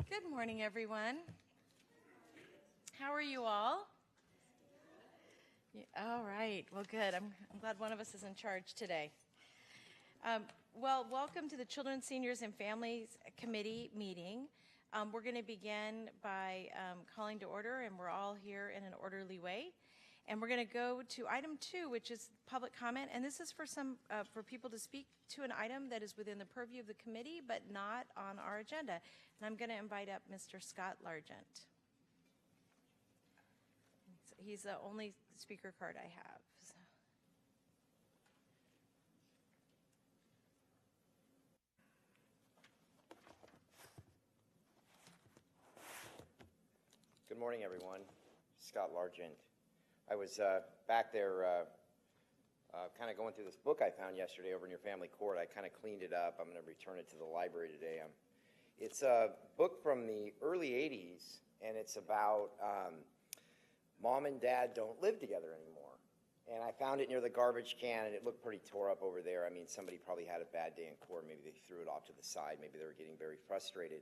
Good morning, everyone. How are you all? All right. Well, good. I'm glad one of us is in charge today. Well, welcome to the Children, Seniors, and Families Committee meeting. We're going to begin by calling to order, and we're all here in an orderly way. And we're going to go to item 2, which is public comment. And this is for people to speak to an item that is within the purview of the committee, but not on our agenda. And I'm going to invite up Mr. Scott Largent. He's the only speaker card I have. Good morning, everyone. Scott Largent. I was back there kind of going through this book I found yesterday over in your family court. I kind of cleaned it up. I'm going to return it to the library today. It's a book from the early 80s, and it's about mom and dad don't live together anymore. And I found it near the garbage can, and it looked pretty tore up over there. I mean, somebody probably had a bad day in court. Maybe they threw it off to the side. Maybe they were getting very frustrated.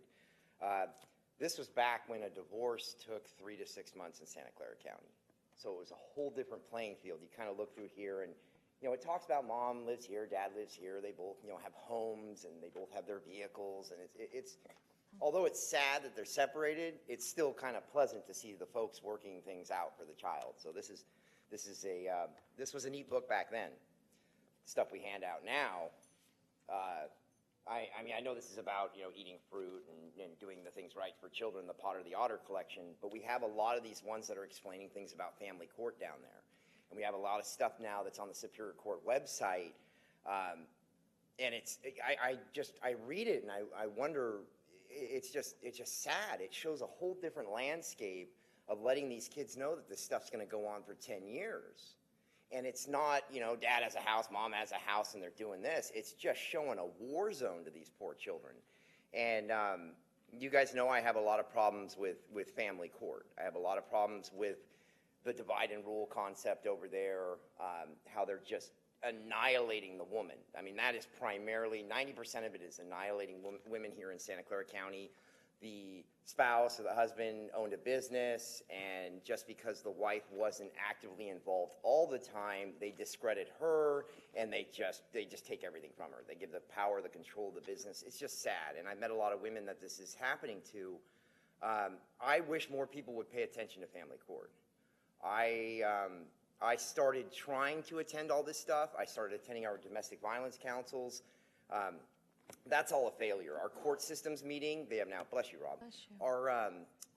This was back when a divorce took 3 to 6 months in Santa Clara County. So it was a whole different playing field. You kind of look through here, and it talks about mom lives here, dad lives here. They both have homes, and they both have their vehicles. And it's although it's sad that they're separated, it's still kind of pleasant to see the folks working things out for the child. So this was a neat book back then. Stuff we hand out now. I mean, I know this is about, eating fruit and doing the things right for children, the Potter the Otter collection, but we have a lot of these ones that are explaining things about family court down there. And we have a lot of stuff now that's on the Superior Court website. And I read it and I wonder, it's just sad. It shows a whole different landscape of letting these kids know that this stuff's going to go on for 10 years. And it's not, dad has a house, mom has a house, and they're doing this. It's just showing a war zone to these poor children. And you guys know I have a lot of problems with family court. I have a lot of problems with the divide and rule concept over there, how they're just annihilating the woman. I mean, that is primarily, 90% of it is annihilating women here in Santa Clara County. The spouse or the husband owned a business, and just because the wife wasn't actively involved all the time, they discredit her, and they just take everything from her. They give the power, the control of the business. It's just sad, and I met a lot of women that this is happening to. I wish more people would pay attention to family court. I started trying to attend all this stuff. I started attending our domestic violence councils. That's all a failure. Our court systems meeting, they have now, bless you, Rob. Bless you.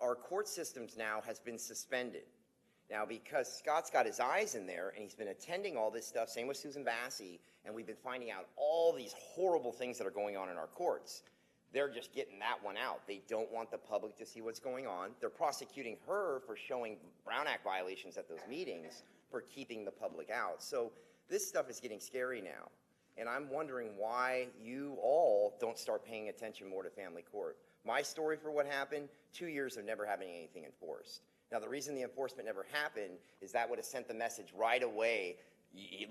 Our court systems now has been suspended. Now, because Scott's got his eyes in there and he's been attending all this stuff, same with Susan Bassey, and we've been finding out all these horrible things that are going on in our courts. They're just getting that one out. They don't want the public to see what's going on. They're prosecuting her for showing Brown Act violations at those meetings for keeping the public out. So this stuff is getting scary now. And I'm wondering why you all don't start paying attention more to family court. My story for what happened, 2 years of never having anything enforced. Now, the reason the enforcement never happened is that would have sent the message right away.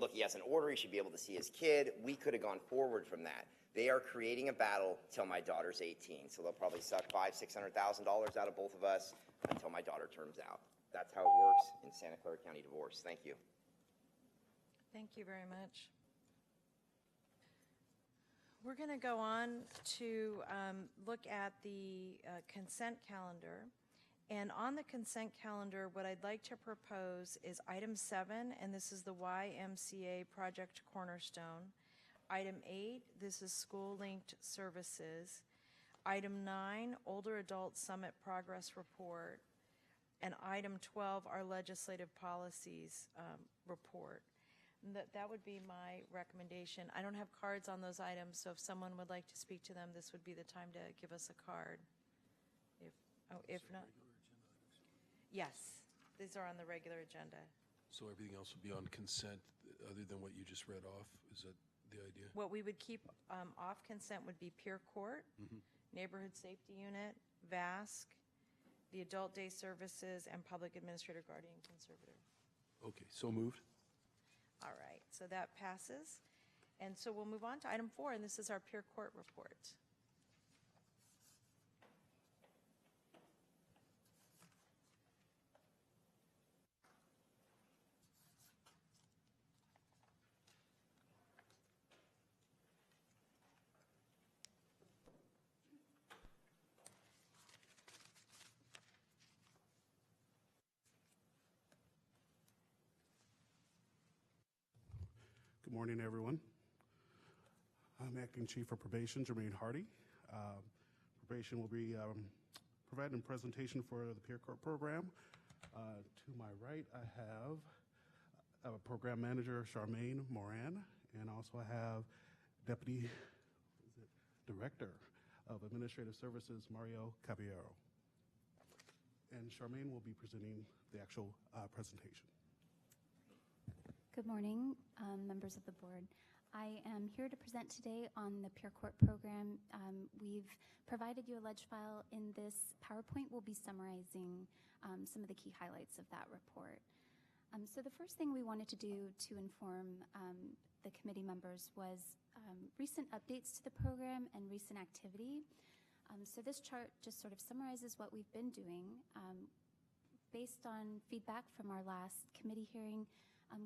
Look, he has an order, he should be able to see his kid. We could have gone forward from that. They are creating a battle till my daughter's 18. So they'll probably suck $500,000, $600,000 out of both of us until my daughter turns out. That's how it works in Santa Clara County divorce. Thank you. Thank you very much. We're going to go on to look at the consent calendar. And on the consent calendar, what I'd like to propose is item 7, and this is the YMCA Project Cornerstone. Item 8, this is school-linked services. Item 9, Older Adult Summit Progress Report. And item 12, our legislative policies report. That would be my recommendation. I don't have cards on those items, so if someone would like to speak to them, this would be the time to give us a card. If not, yes, these are on the regular agenda. So everything else would be on consent other than what you just read off? Is that the idea? What we would keep off consent would be peer court, neighborhood safety unit, VASC, the adult day services, and public administrator, guardian, conservator. Okay, so moved. All right, so that passes. And so we'll move on to item 4, and this is our peer court report. Good morning, everyone. I'm Acting Chief of Probation, Jermaine Hardy. Probation will be providing a presentation for the peer court program. To my right, I have Program Manager Charmaine Moran, and also I have Deputy Director of Administrative Services Mario Caballero. And Charmaine will be presenting the actual presentation. Good morning, members of the board. I am here to present today on the Peer Court program. We've provided you a ledge file. In this PowerPoint, we'll be summarizing some of the key highlights of that report. So the first thing we wanted to do to inform the committee members was recent updates to the program and recent activity. So this chart just sort of summarizes what we've been doing. Based on feedback from our last committee hearing,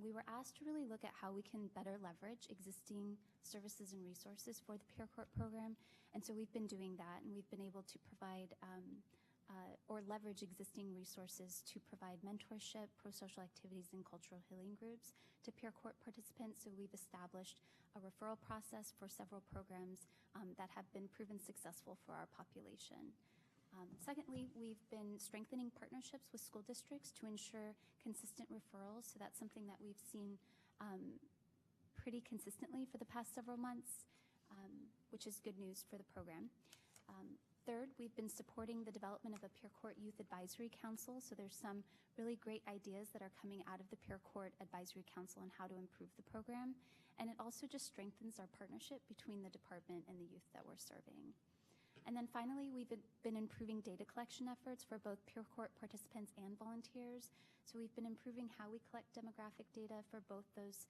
we were asked to really look at how we can better leverage existing services and resources for the Peer Court program. And so we've been doing that, and we've been able to provide or leverage existing resources to provide mentorship, pro-social activities, and cultural healing groups to Peer Court participants. So we've established a referral process for several programs that have been proven successful for our population. Secondly, we've been strengthening partnerships with school districts to ensure consistent referrals. So that's something that we've seen pretty consistently for the past several months, which is good news for the program. Third, we've been supporting the development of a Peer Court Youth Advisory Council. So there's some really great ideas that are coming out of the Peer Court Advisory Council on how to improve the program. And it also just strengthens our partnership between the department and the youth that we're serving. And then finally, we've been improving data collection efforts for both Peer Court participants and volunteers. So we've been improving how we collect demographic data for both those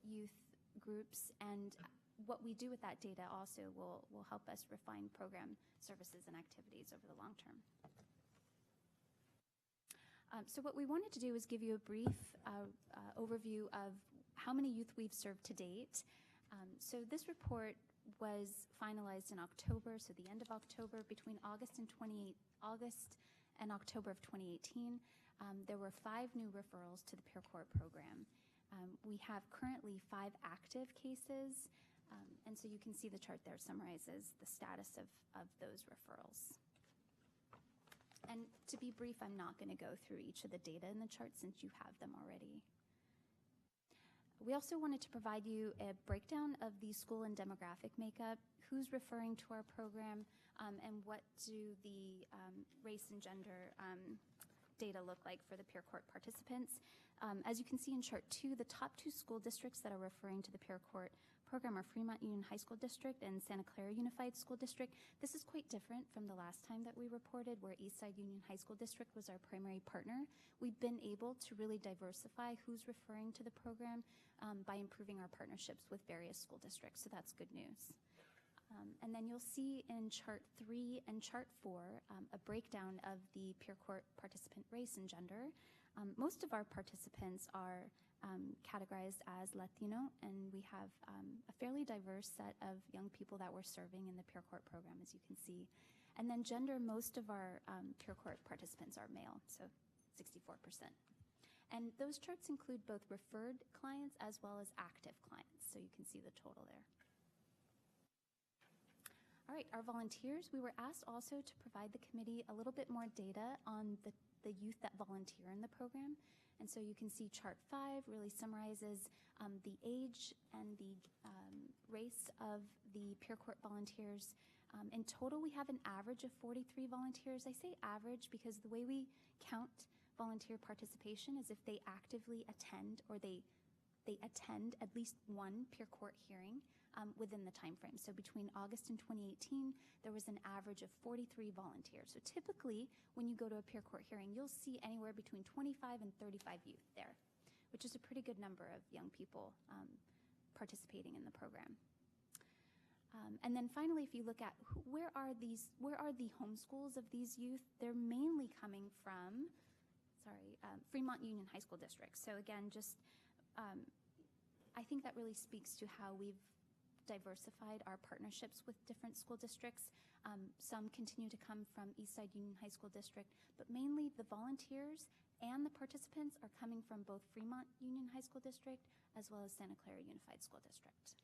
youth groups, and what we do with that data also will help us refine program services and activities over the long term. So what we wanted to do is give you a brief overview of how many youth we've served to date. So this report was finalized in October, so the end of October. Between August and October of 2018, there were 5 new referrals to the Peer Court program. We have currently 5 active cases, and so you can see the chart there summarizes the status of those referrals. And to be brief, I'm not going to go through each of the data in the chart since you have them already. We also wanted to provide you a breakdown of the school and demographic makeup, who's referring to our program, and what do the race and gender data look like for the Peer Court participants. As you can see in chart 2, the top 2 school districts that are referring to the Peer Court program are Fremont Union High School District and Santa Clara Unified School District. This is quite different from the last time that we reported, where Eastside Union High School District was our primary partner. We've been able to really diversify who's referring to the program by improving our partnerships with various school districts, so that's good news. And then you'll see in chart 3 and chart 4 a breakdown of the Peer Court participant race and gender. Most of our participants are categorized as Latino, and we have a fairly diverse set of young people that we're serving in the Peer Court program, as you can see. And then gender, most of our Peer Court participants are male, so 64%. And those charts include both referred clients as well as active clients, so you can see the total there. All right, our volunteers, we were asked also to provide the committee a little bit more data on the youth that volunteer in the program. And so you can see chart 5 really summarizes the age and the race of the Peer Court volunteers. In total, we have an average of 43 volunteers. I say average because the way we count volunteer participation is if they actively attend or they attend at least one Peer Court hearing within the time frame. So between August and 2018, there was an average of 43 volunteers. So typically, when you go to a Peer Court hearing, you'll see anywhere between 25 and 35 youth there, which is a pretty good number of young people participating in the program. And then finally, if you look at where are the home schools of these youth, they're mainly coming from, Fremont Union High School District. So again, just I think that really speaks to how we've diversified our partnerships with different school districts. Some continue to come from Eastside Union High School District, but mainly the volunteers and the participants are coming from both Fremont Union High School District as well as Santa Clara Unified School District.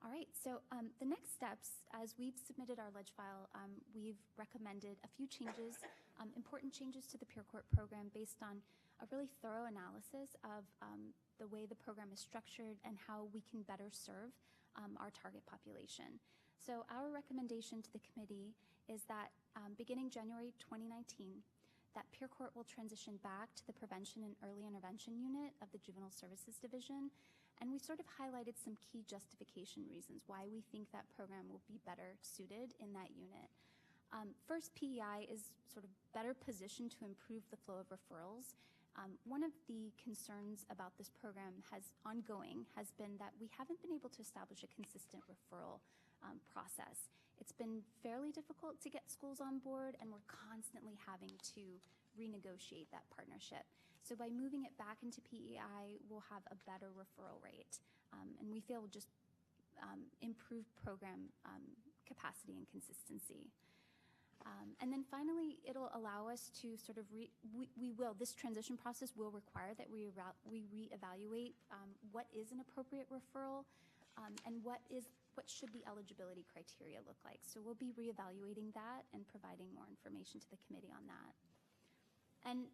All right, so the next steps, as we've submitted our ledge file, we've recommended a few changes, important changes to the Peer Court program based on a really thorough analysis of the way the program is structured and how we can better serve our target population. So our recommendation to the committee is that beginning January 2019, that Peer Court will transition back to the Prevention and Early Intervention Unit of the Juvenile Services Division. And we sort of highlighted some key justification reasons why we think that program will be better suited in that unit. First, PEI is sort of better positioned to improve the flow of referrals. One of the concerns about this program has been that we haven't been able to establish a consistent referral process. It's been fairly difficult to get schools on board, and we're constantly having to renegotiate that partnership. So by moving it back into PEI, we'll have a better referral rate, and we feel will just improve program capacity and consistency. And then finally, it'll allow us to sort of, this transition process will require that we reevaluate what is an appropriate referral and what should the eligibility criteria look like. So we'll be reevaluating that and providing more information to the committee on that. And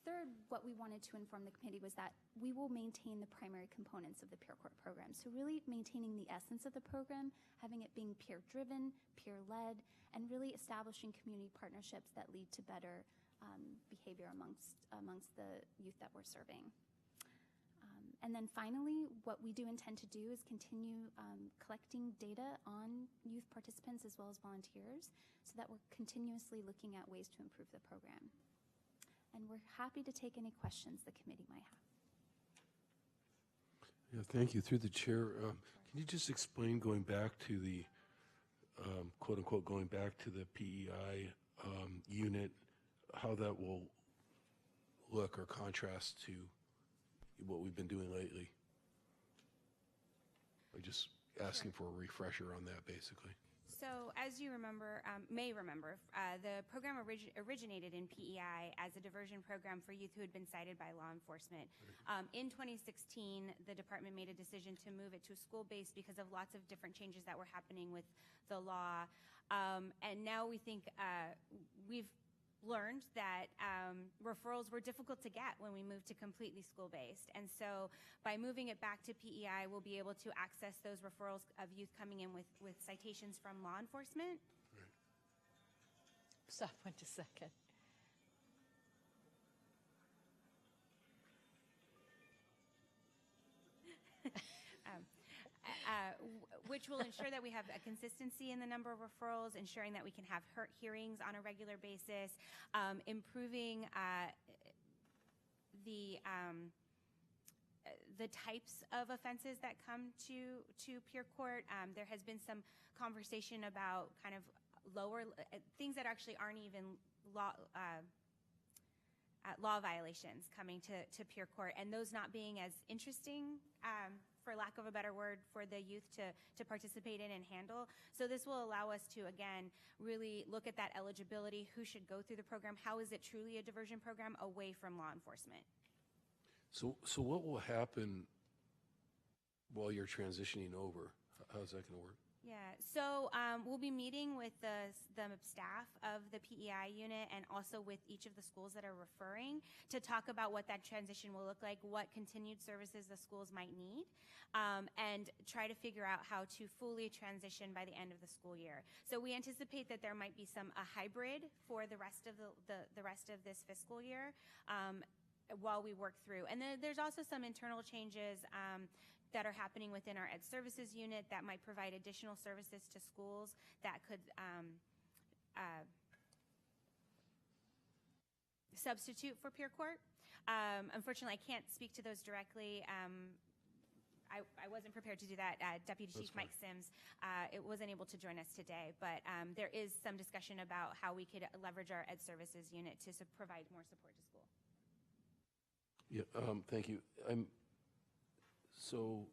third, what we wanted to inform the committee was that we will maintain the primary components of the Peer Court program. So really maintaining the essence of the program, having it being peer-driven, peer-led, and really establishing community partnerships that lead to better behavior amongst the youth that we're serving. And then finally, what we do intend to do is continue collecting data on youth participants as well as volunteers so that we're continuously looking at ways to improve the program. And we're happy to take any questions the committee might have. Yeah, thank you. Through the chair, can you just explain going back to the, quote unquote, going back to the PEI unit, how that will look or contrast to what we've been doing lately? I'm just asking for a refresher on that, basically. So, as you may remember, the program originated in PEI as a diversion program for youth who had been cited by law enforcement. In 2016, the department made a decision to move it to school-based because of lots of different changes that were happening with the law. And now we think we've learned that referrals were difficult to get when we moved to completely school-based. And so by moving it back to PEI, we'll be able to access those referrals of youth coming in with citations from law enforcement. Right. Stop 1 second. Which will ensure that we have a consistency in the number of referrals, ensuring that we can have hearings on a regular basis, improving the types of offenses that come to Peer Court. There has been some conversation about kind of lower things that actually aren't even law violations coming to Peer Court, and those not being as interesting, for lack of a better word, for the youth to participate in and handle. So this will allow us to, again, really look at that eligibility, who should go through the program, how is it truly a diversion program away from law enforcement. So what will happen while you're transitioning over? How's that going to work? Yeah, so we'll be meeting with the staff of the PEI unit and also with each of the schools that are referring to talk about what that transition will look like, what continued services the schools might need, and try to figure out how to fully transition by the end of the school year. So we anticipate that there might be a hybrid for the rest of the rest of this fiscal year while we work through. And then there's also some internal changes that are happening within our Ed Services unit that might provide additional services to schools that could substitute for Peer Court. Unfortunately, I can't speak to those directly. I wasn't prepared to do that. Deputy Chief Mike Sims wasn't able to join us today, but there is some discussion about how we could leverage our Ed Services unit to provide more support to school. Yeah, thank you. So,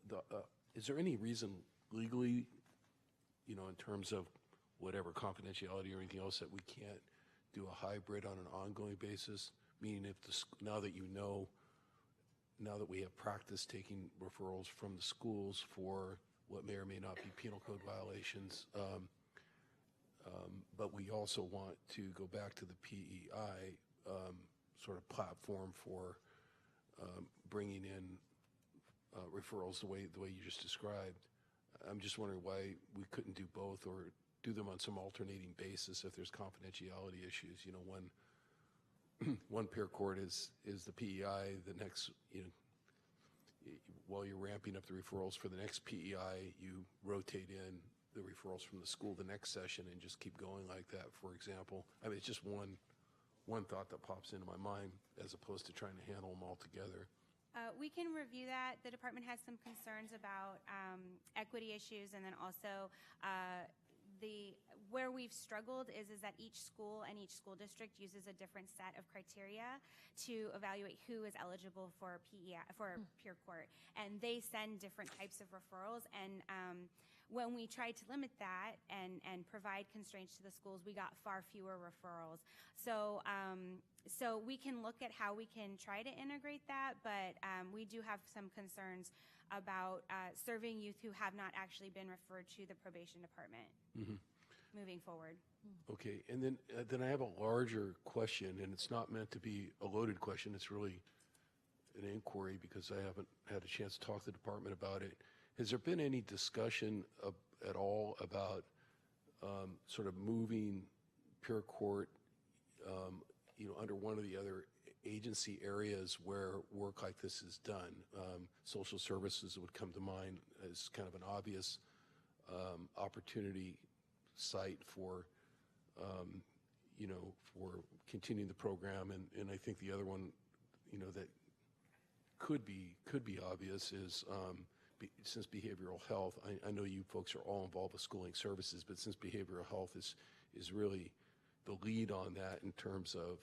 is there any reason legally, in terms of whatever confidentiality or anything else, that we can't do a hybrid on an ongoing basis? Meaning if now that you know, now that we have practice taking referrals from the schools for what may or may not be penal code violations, but we also want to go back to the PEI sort of platform for bringing in referrals the way you just described. I'm just wondering why we couldn't do both or do them on some alternating basis if there's confidentiality issues. You know, one peer court is the PEI, the next, you know, while you're ramping up the referrals for the next PEI, you rotate in the referrals from the school the next session and just keep going like that, for example. I mean, it's just one thought that pops into my mind as opposed to trying to handle them all together. We can review that. The department has some concerns about equity issues, and then also where we've struggled is that each school and each school district uses a different set of criteria to evaluate who is eligible for PEI, for peer court, and they send different types of referrals. And when we tried to limit that and provide constraints to the schools, we got far fewer referrals. So we can look at how we can try to integrate that, but we do have some concerns about serving youth who have not actually been referred to the probation department moving forward. Okay, and then I have a larger question, and it's not meant to be a loaded question. It's really an inquiry because I haven't had a chance to talk to the department about it. Has there been any discussion at all about sort of moving peer court, you know, under one of the other agency areas where work like this is done? Social services would come to mind as kind of an obvious opportunity site for, you know, for continuing the program. And I think the other one, you know, that could be obvious is since behavioral health, I know you folks are all involved with schooling services, but since behavioral health is really the lead on that in terms of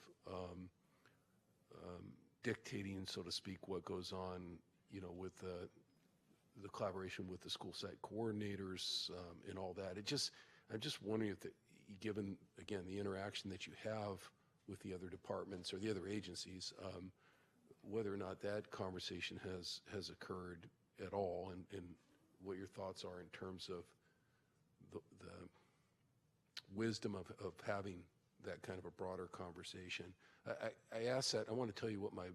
dictating, so to speak, what goes on, you know, with the collaboration with the school site coordinators and all that. I'm just wondering if, given, again, the interaction that you have with the other departments or the other agencies, whether or not that conversation has occurred at all, and what your thoughts are in terms of the wisdom of having that kind of a broader conversation. I ask that, I want to tell you what my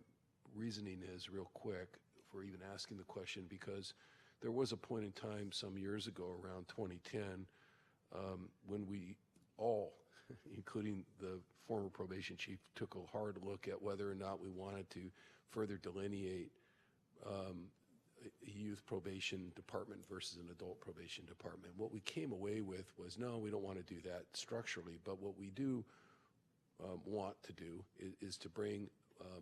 reasoning is real quick for even asking the question, because there was a point in time some years ago, around 2010, when we all, including the former probation chief, took a hard look at whether or not we wanted to further delineate a youth probation department versus an adult probation department. What we came away with was, no, we don't want to do that structurally, but what we do want to do is to bring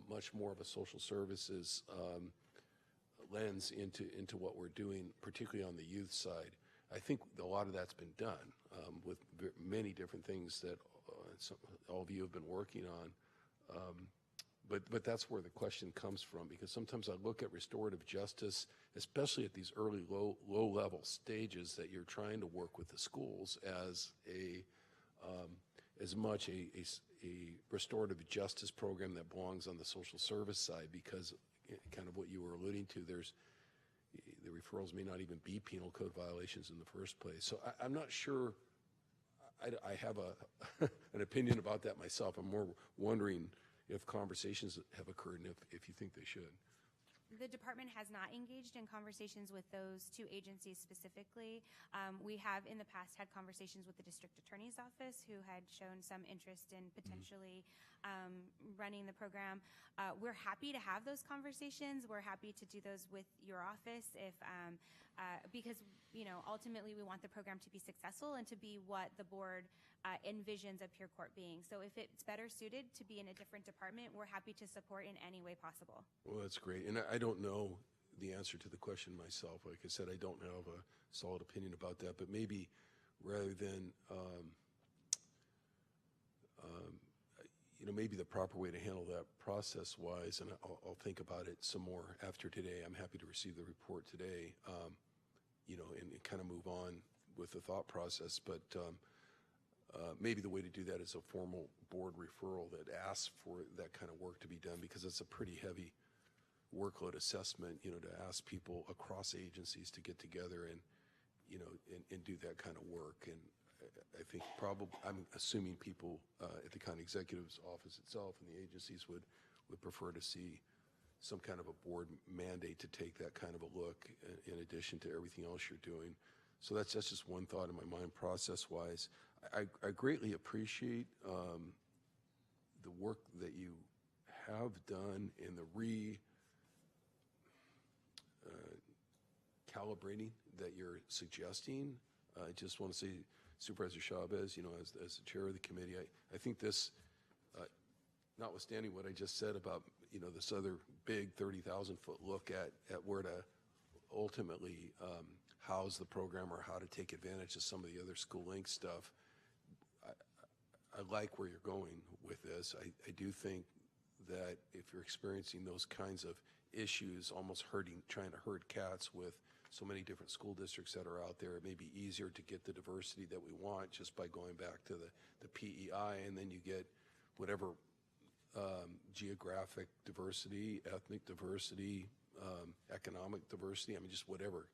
much more of a social services lens into what we're doing, particularly on the youth side. I think a lot of that's been done with many different things that all of you have been working on. But that's where the question comes from, because sometimes I look at restorative justice, especially at these early low-level stages that you're trying to work with the schools, as much a restorative justice program that belongs on the social service side, because kind of what you were alluding to, the referrals may not even be penal code violations in the first place. So I'm not sure. I have an opinion about that myself. I'm more wondering if conversations have occurred and if you think they should. The department has not engaged in conversations with those two agencies specifically. We have in the past had conversations with the district attorney's office, who had shown some interest in potentially running the program. We're happy to have those conversations. We're happy to do those with your office because, you know, ultimately we want the program to be successful and to be what the board envisions a peer court being. So if it's better suited to be in a different department, we're happy to support in any way possible. Well, that's great. And I don't know the answer to the question myself. Like I said, I don't have a solid opinion about that. But maybe rather than, you know, maybe the proper way to handle that process-wise, and I'll think about it some more after today. I'm happy to receive the report today, you know, and kind of move on with the thought process. But maybe the way to do that is a formal board referral that asks for that kind of work to be done, because it's a pretty heavy workload assessment, to ask people across agencies to get together and, and do that kind of work. And I think I'm assuming people at the county executive's office itself and the agencies would prefer to see some kind of a board mandate to take that kind of a look in addition to everything else you're doing. So that's just one thought in my mind process-wise. I greatly appreciate the work that you have done in the calibrating that you're suggesting. I just want to say, Supervisor Chavez, as the chair of the committee, I think this, notwithstanding what I just said about, this other big 30,000-foot look at where to ultimately house the program or how to take advantage of some of the other School Link stuff, I like where you're going with this. I do think that if you're experiencing those kinds of issues, almost trying to herd cats with so many different school districts that are out there, it may be easier to get the diversity that we want just by going back to the PEI, and then you get whatever geographic diversity, ethnic diversity, economic diversity, just whatever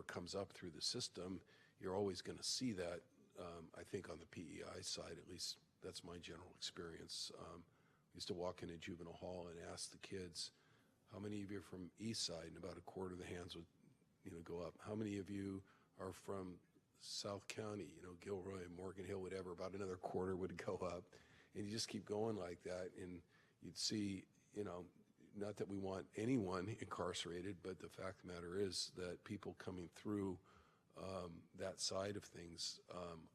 comes up through the system, you're always going to see that. I think on the PEI side, at least that's my general experience. I used to walk into juvenile hall and ask the kids, how many of you are from East Side? And about a quarter of the hands would go up. How many of you are from South County, Gilroy, Morgan Hill, whatever? About another quarter would go up. And you just keep going like that, and you'd see, not that we want anyone incarcerated, but the fact of the matter is that people coming through that side of things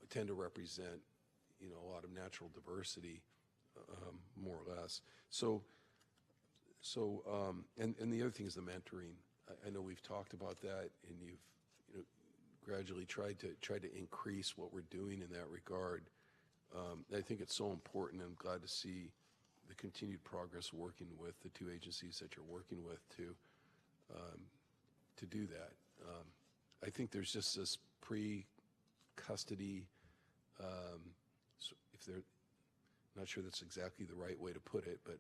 tend to represent, a lot of natural diversity, more or less. And the other thing is the mentoring. I know we've talked about that, and you've gradually tried to increase what we're doing in that regard. I think it's so important. I'm glad to see the continued progress working with the two agencies that you're working with to do that. I think there's just this pre-custody, if they're not sure that's exactly the right way to put it, but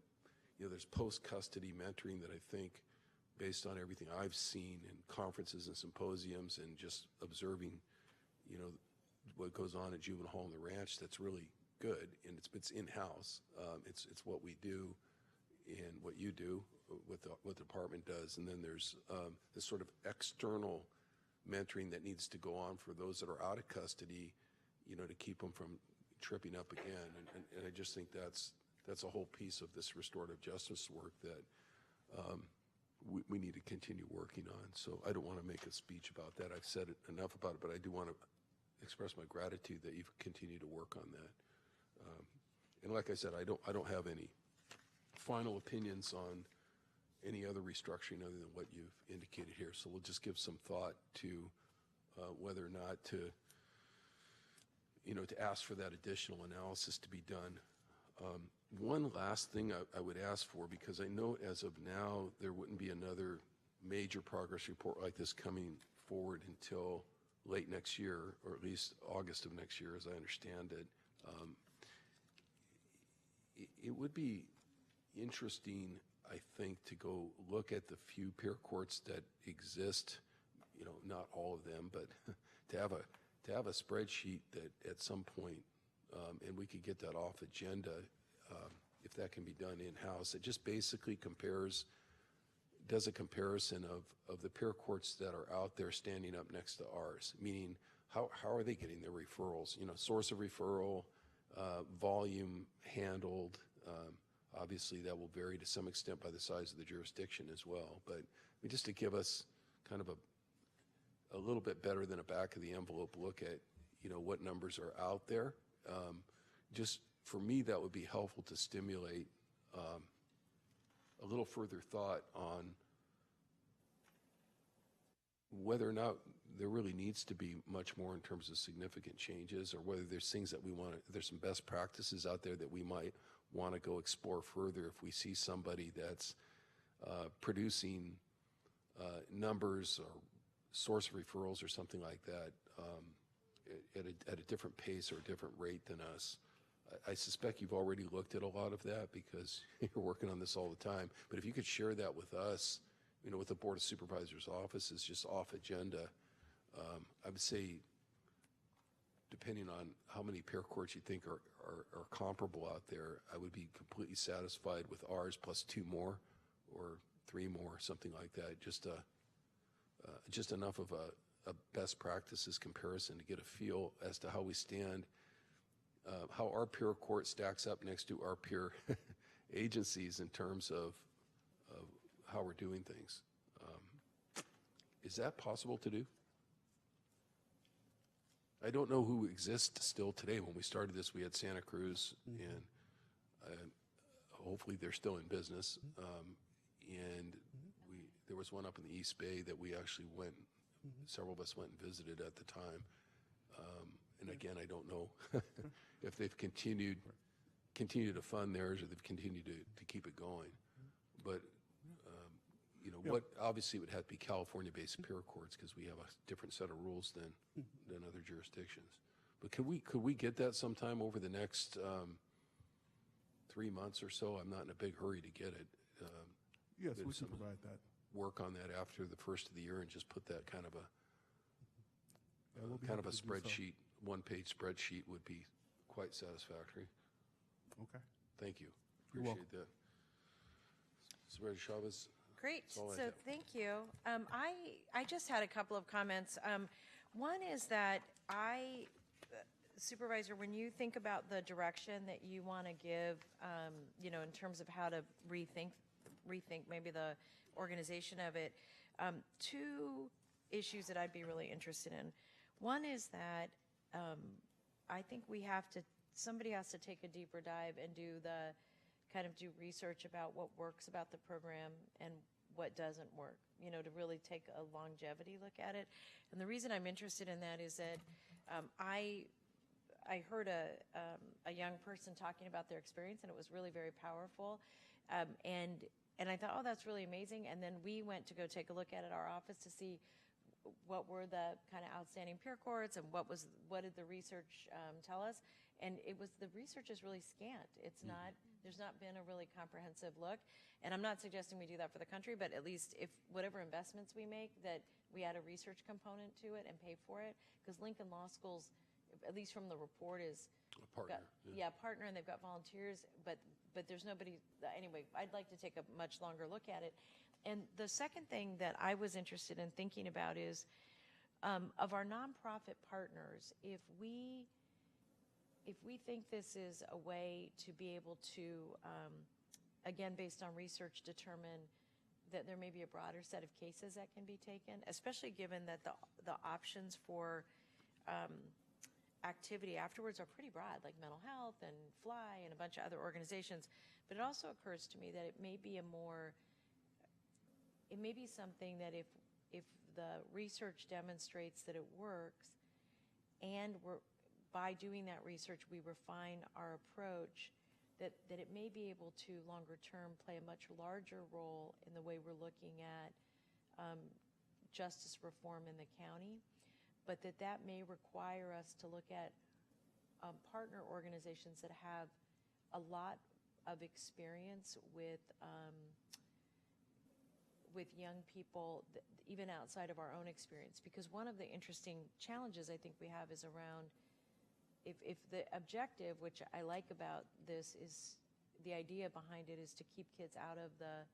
there's post-custody mentoring that I think, based on everything I've seen in conferences and symposiums and just observing, what goes on at juvenile hall and the ranch, that's really good, and it's in-house. It's what we do and what you do, what the department does, and then there's this sort of external mentoring that needs to go on for those that are out of custody, to keep them from tripping up again. And I just think that's a whole piece of this restorative justice work that we need to continue working on. So I don't want to make a speech about that. I've said enough about it, but I do want to express my gratitude that you've continued to work on that. And like I said, I don't have any final opinions on any other restructuring other than what you've indicated here. So we'll just give some thought to whether or not to ask for that additional analysis to be done. One last thing I would ask for, because I know as of now there wouldn't be another major progress report like this coming forward until late next year, or at least August of next year, as I understand it. It would be interesting, I think, to go look at the few peer courts that exist, not all of them, but to have a spreadsheet that at some point, and we could get that off agenda, if that can be done in-house. It just basically does a comparison of the peer courts that are out there standing up next to ours, meaning how are they getting their referrals? Source of referral, volume handled. Obviously, that will vary to some extent by the size of the jurisdiction as well. But just to give us kind of a little bit better than a back of the envelope look at, what numbers are out there. Just for me, that would be helpful to stimulate a little further thought on whether or not there really needs to be much more in terms of significant changes, or whether there's things that there's some best practices out there that we might want to go explore further if we see somebody that's producing numbers or source of referrals or something like that at a different pace or a different rate than us. I suspect you've already looked at a lot of that because you're working on this all the time. But if you could share that with us, with the Board of Supervisors office is just off agenda. I would say, depending on how many pair courts you think are comparable out there, I would be completely satisfied with ours plus 2 more or 3 more, something like that. Just enough of a best practices comparison to get a feel as to how we stand, how our peer court stacks up next to our peer agencies in terms of how we're doing things. Is that possible to do? I don't know who exists still today. When we started this, we had Santa Cruz, and hopefully they're still in business. And there was one up in the East Bay that we actually went, several of us went and visited at the time. And again, I don't know if they've continued to fund theirs or they've continued to keep it going. But what obviously it would have to be California-based peer courts because we have a different set of rules than other jurisdictions. But could we get that sometime over the next 3 months or so? I'm not in a big hurry to get it. Yes, we can provide that. Work on that after the first of the year and just put that kind of a We'll be kind of a happy to do so. spreadsheet, one-page spreadsheet would be quite satisfactory. Okay. Thank you. You're Appreciate that. Supervisor Chavez? Great, That's all I so have. thank you. I just had a couple of comments. One is that Supervisor, when you think about the direction that you want to give, in terms of how to rethink maybe the organization of it, 2 issues that I'd be really interested in. One is that I think somebody has to take a deeper dive and do research about what works about the program and what doesn't work, to really take a longevity look at it. And the reason I'm interested in that is that I heard a young person talking about their experience, and it was really very powerful. And I thought, oh, that's really amazing. And then we went to go take a look at it at our office to see what were the kind of outstanding peer courts and what did the research tell us. And the research is really scant. There's not been a really comprehensive look. And I'm not suggesting we do that for the country, but at least if whatever investments we make, that we add a research component to it and pay for it. Because Lincoln Law School's, at least from the report, is A partner. partner, and they've got volunteers, but there's nobody. Anyway, I'd like to take a much longer look at it. And the second thing that I was interested in thinking about is, of our nonprofit partners, if we think this is a way to be able to, again, based on research, determine that there may be a broader set of cases that can be taken, especially given that the options for activity afterwards are pretty broad, like mental health and FLY and a bunch of other organizations. But it also occurs to me that it may be something that if the research demonstrates that it works, and by doing that research we refine our approach, that it may be able to longer term play a much larger role in the way we're looking at justice reform in the county, but that may require us to look at partner organizations that have a lot of experience with young people, even outside of our own experience. Because one of the interesting challenges I think we have is around, if the objective, which I like about this, is the idea behind it is to keep kids out of the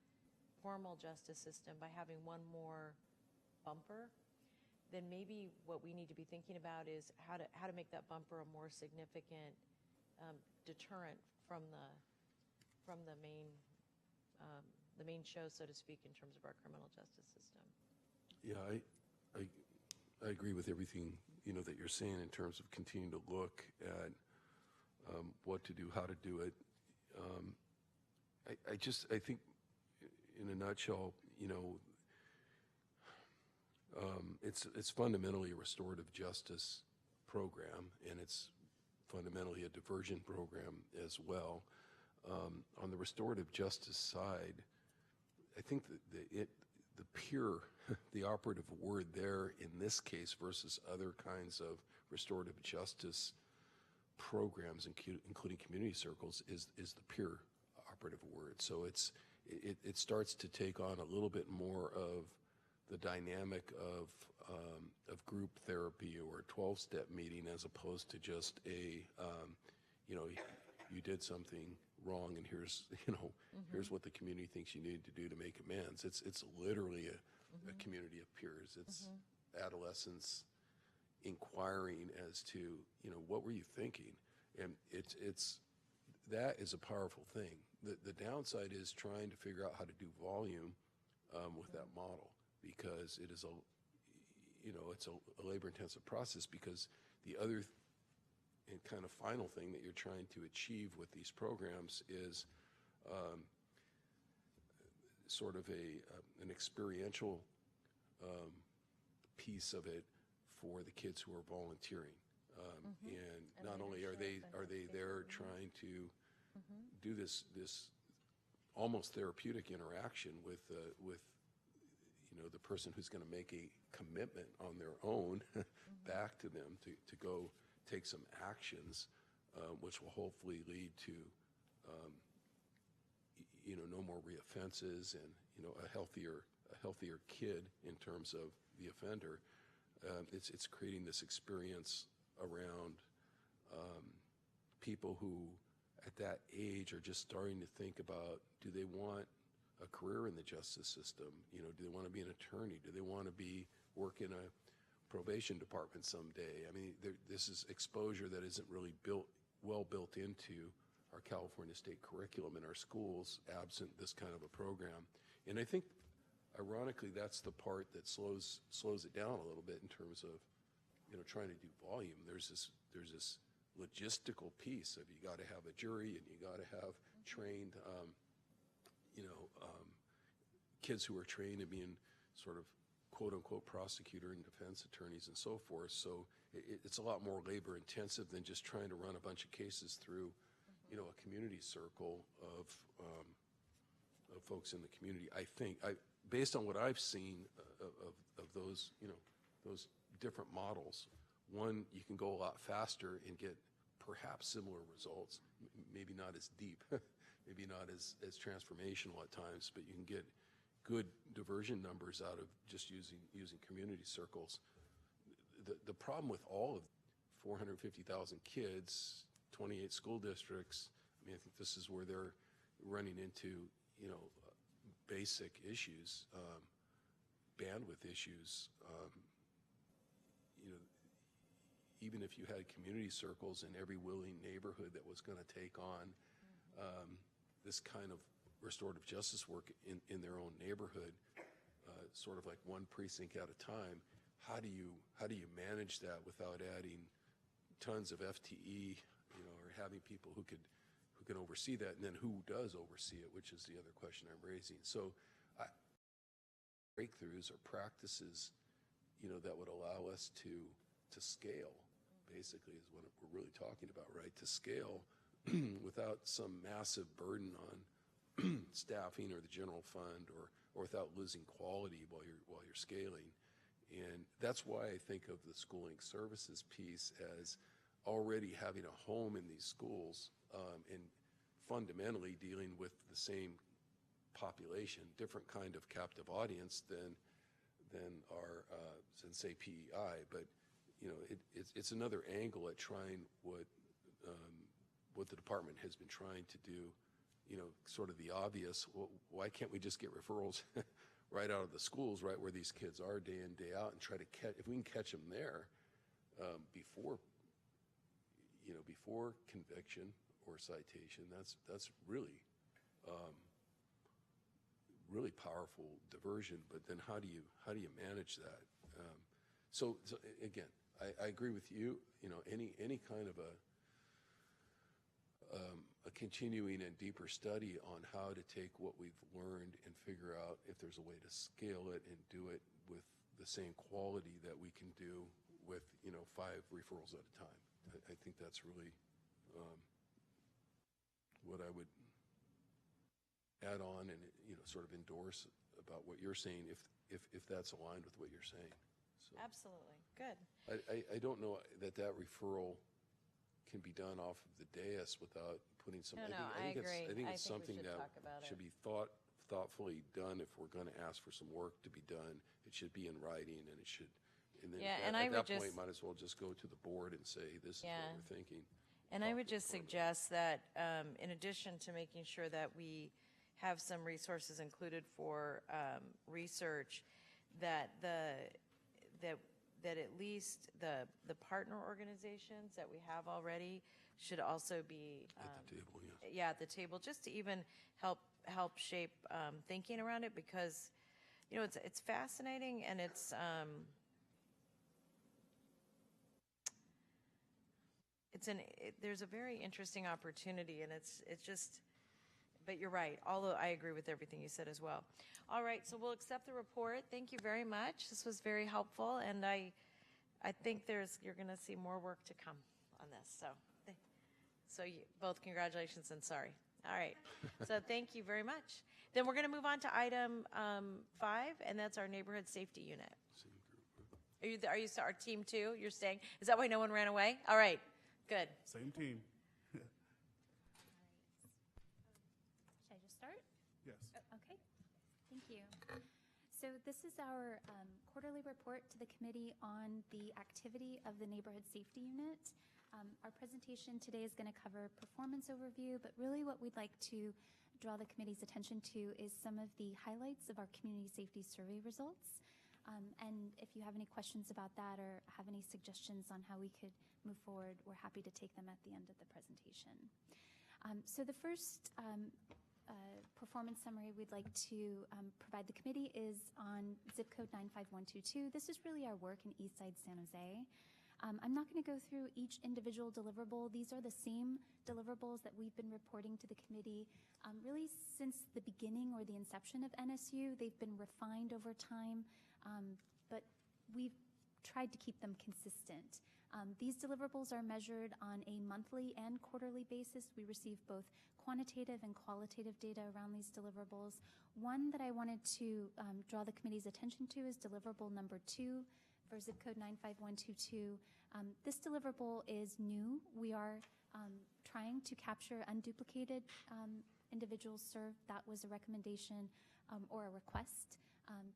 formal justice system by having one more bumper, then maybe what we need to be thinking about is how to make that bumper a more significant deterrent from the main show, so to speak, in terms of our criminal justice system. Yeah, I agree with everything that you're saying in terms of continuing to look at what to do, how to do it. I think in a nutshell, it's fundamentally a restorative justice program, and it's fundamentally a diversion program as well. On the restorative justice side, I think that the operative word there in this case versus other kinds of restorative justice programs, including community circles, is the peer operative word. So it starts to take on a little bit more of the dynamic of group therapy or a 12-step meeting, as opposed to just you did something wrong and here's here's what the community thinks you need to do to make amends. It's literally a community of peers. It's adolescents inquiring as to what were you thinking, and that is a powerful thing. The downside is trying to figure out how to do volume with that model, because it is it's a labor-intensive process, because the other and kind of final thing that you're trying to achieve with these programs is sort of an experiential piece of it for the kids who are volunteering. And not only are they there trying to do this almost therapeutic interaction with the person who's going to make a commitment on their own back to them to go take some actions, which will hopefully lead to no more reoffenses and a healthier kid in terms of the offender. It's creating this experience around people who at that age are just starting to think about, do they want a career in the justice system? Do they want to be an attorney? Do they want to work in a probation department someday? I mean, this is exposure that isn't really well built into our California state curriculum in our schools, absent this kind of a program. And I think, ironically, that's the part that slows it down a little bit in terms of trying to do volume. There's this logistical piece of, you got to have a jury and you got to have trained kids who are trained in being sort of quote-unquote prosecutor and defense attorneys and so forth. So it's a lot more labor intensive than just trying to run a bunch of cases through a community circle of folks in the community. I think, based on what I've seen of those those different models, one, you can go a lot faster and get perhaps similar results, maybe not as deep, maybe not as transformational at times, but you can get good diversion numbers out of just using community circles. The problem with all of 450,000 kids, 28 school districts, I mean, I think this is where they're running into basic issues, bandwidth issues. Even if you had community circles in every willing neighborhood that was going to take on this kind of restorative justice work in their own neighborhood, sort of like one precinct at a time, how do you manage that without adding tons of FTE, or having people who can oversee that, and then who does oversee it, which is the other question I'm raising. So breakthroughs or practices, that would allow us to scale, basically, is what we're really talking about, right? To scale without some massive burden on staffing or the general fund, or without losing quality while you're scaling. And that's why I think of the schooling services piece as already having a home in these schools, and fundamentally dealing with the same population, different kind of captive audience than our say PEI, but it's another angle at trying what the department has been trying to do. Sort of the obvious. Why can't we just get referrals right out of the schools, right where these kids are day in, day out, and try to catch, if we can catch them there before conviction or citation, that's really really powerful diversion. But then how do you manage that? So again, I agree with you. Any kind of a continuing and deeper study on how to take what we've learned and figure out if there's a way to scale it and do it with the same quality that we can do with 5 referrals at a time. I think that's really what I would add on and sort of endorse about what you're saying, if that's aligned with what you're saying. So Absolutely. Good. I don't know that referral can be done off of the dais without putting some. No, I think agree. I think I it's think we something should that talk about should it. be thoughtfully done. If we're going to ask for some work to be done, it should be in writing, and it should. And then Yeah, at, and I at would that point, just- might as well just go to the board and say, this is Yeah. what we're thinking. And I Talk would to the just department. suggest that, in addition to making sure that we have some resources included for research, that that at least the partner organizations that we have already should also be At the table, yes. yeah, at the table, just to even help shape thinking around it, because it's fascinating, and there's a very interesting opportunity, and it's just, but you're right. Although I agree with everything you said as well. All right, so we'll accept the report. Thank you very much. This was very helpful, and I think you're going to see more work to come on this. So both congratulations and sorry. All right. So thank you very much. Then we're going to move on to item 5, and that's our neighborhood safety unit. Same group. Are you our team 2? You're staying? Is that why no one ran away? All right. Good. Same team. Should I just start? Yes. Okay, thank you. So this is our quarterly report to the committee on the activity of the Neighborhood Safety Unit. Our presentation today is going to cover performance overview, but really what we'd like to draw the committee's attention to is some of the highlights of our community safety survey results. And if you have any questions about that or have any suggestions on how we could move forward, we're happy to take them at the end of the presentation. So the first performance summary we'd like to provide the committee is on zip code 95122. This is really our work in Eastside San Jose. I'm not going to go through each individual deliverable. These are the same deliverables that we've been reporting to the committee really since the beginning or the inception of NSU. They've been refined over time, but we've tried to keep them consistent. These deliverables are measured on a monthly and quarterly basis. We receive both quantitative and qualitative data around these deliverables. One that I wanted to draw the committee's attention to is deliverable number 2 for zip code 95122. This deliverable is new. We are trying to capture unduplicated individuals served. That was a recommendation or a request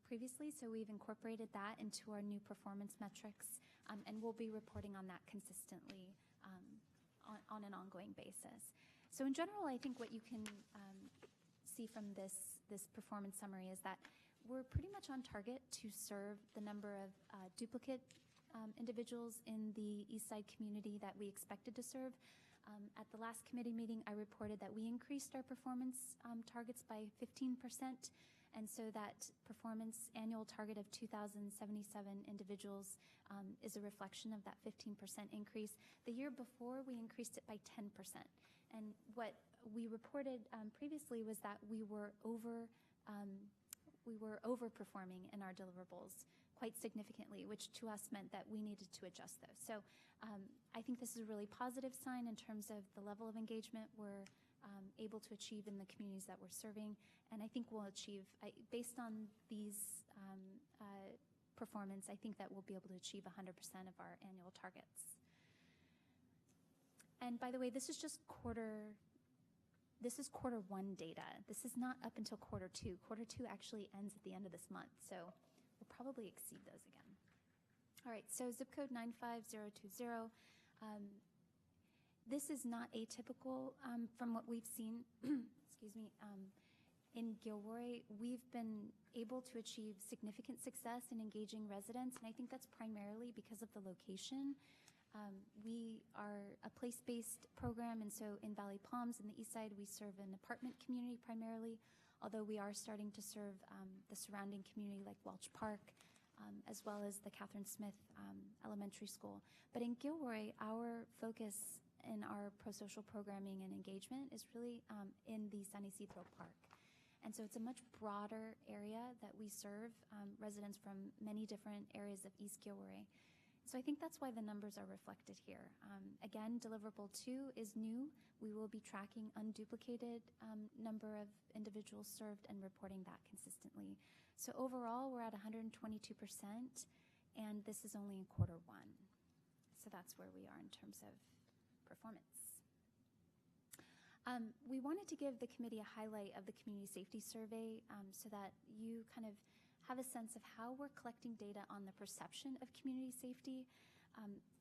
previously, so we've incorporated that into our new performance metrics, and we'll be reporting on that consistently on an ongoing basis. So in general, I think what you can see from this performance summary is that we're pretty much on target to serve the number of duplicate individuals in the East Side community that we expected to serve. At the last committee meeting, I reported that we increased our performance targets by 15%, and so that performance annual target of 2,077 individuals is a reflection of that 15% increase. The year before, we increased it by 10%. And what we reported previously was that we were overperforming in our deliverables quite significantly, which to us meant that we needed to adjust those. So I think this is a really positive sign in terms of the level of engagement we're able to achieve in the communities that we're serving, and I think we'll achieve, based on these performance, I think that we'll be able to achieve 100% of our annual targets. And by the way, this is quarter 1 data. This is not up until quarter 2. Quarter 2 actually ends at the end of this month, so we'll probably exceed those again. All right, so zip code 95020. This is not atypical from what we've seen, excuse me, in Gilroy. We've been able to achieve significant success in engaging residents, and I think that's primarily because of the location. We are a place-based program, and so in Valley Palms, in the east side, we serve an apartment community primarily, although we are starting to serve the surrounding community like Welch Park, as well as the Catherine Smith Elementary School. But in Gilroy, our focus in our pro-social programming and engagement is really in the San Isidro Park. And so it's a much broader area that we serve residents from many different areas of East Gilroy. So I think that's why the numbers are reflected here. Again, deliverable 2 is new. We will be tracking unduplicated number of individuals served and reporting that consistently. So overall, we're at 122%, and this is only in quarter one. So that's where we are in terms of performance. We wanted to give the committee a highlight of the community safety survey so that you kind of have a sense of how we're collecting data on the perception of community safety.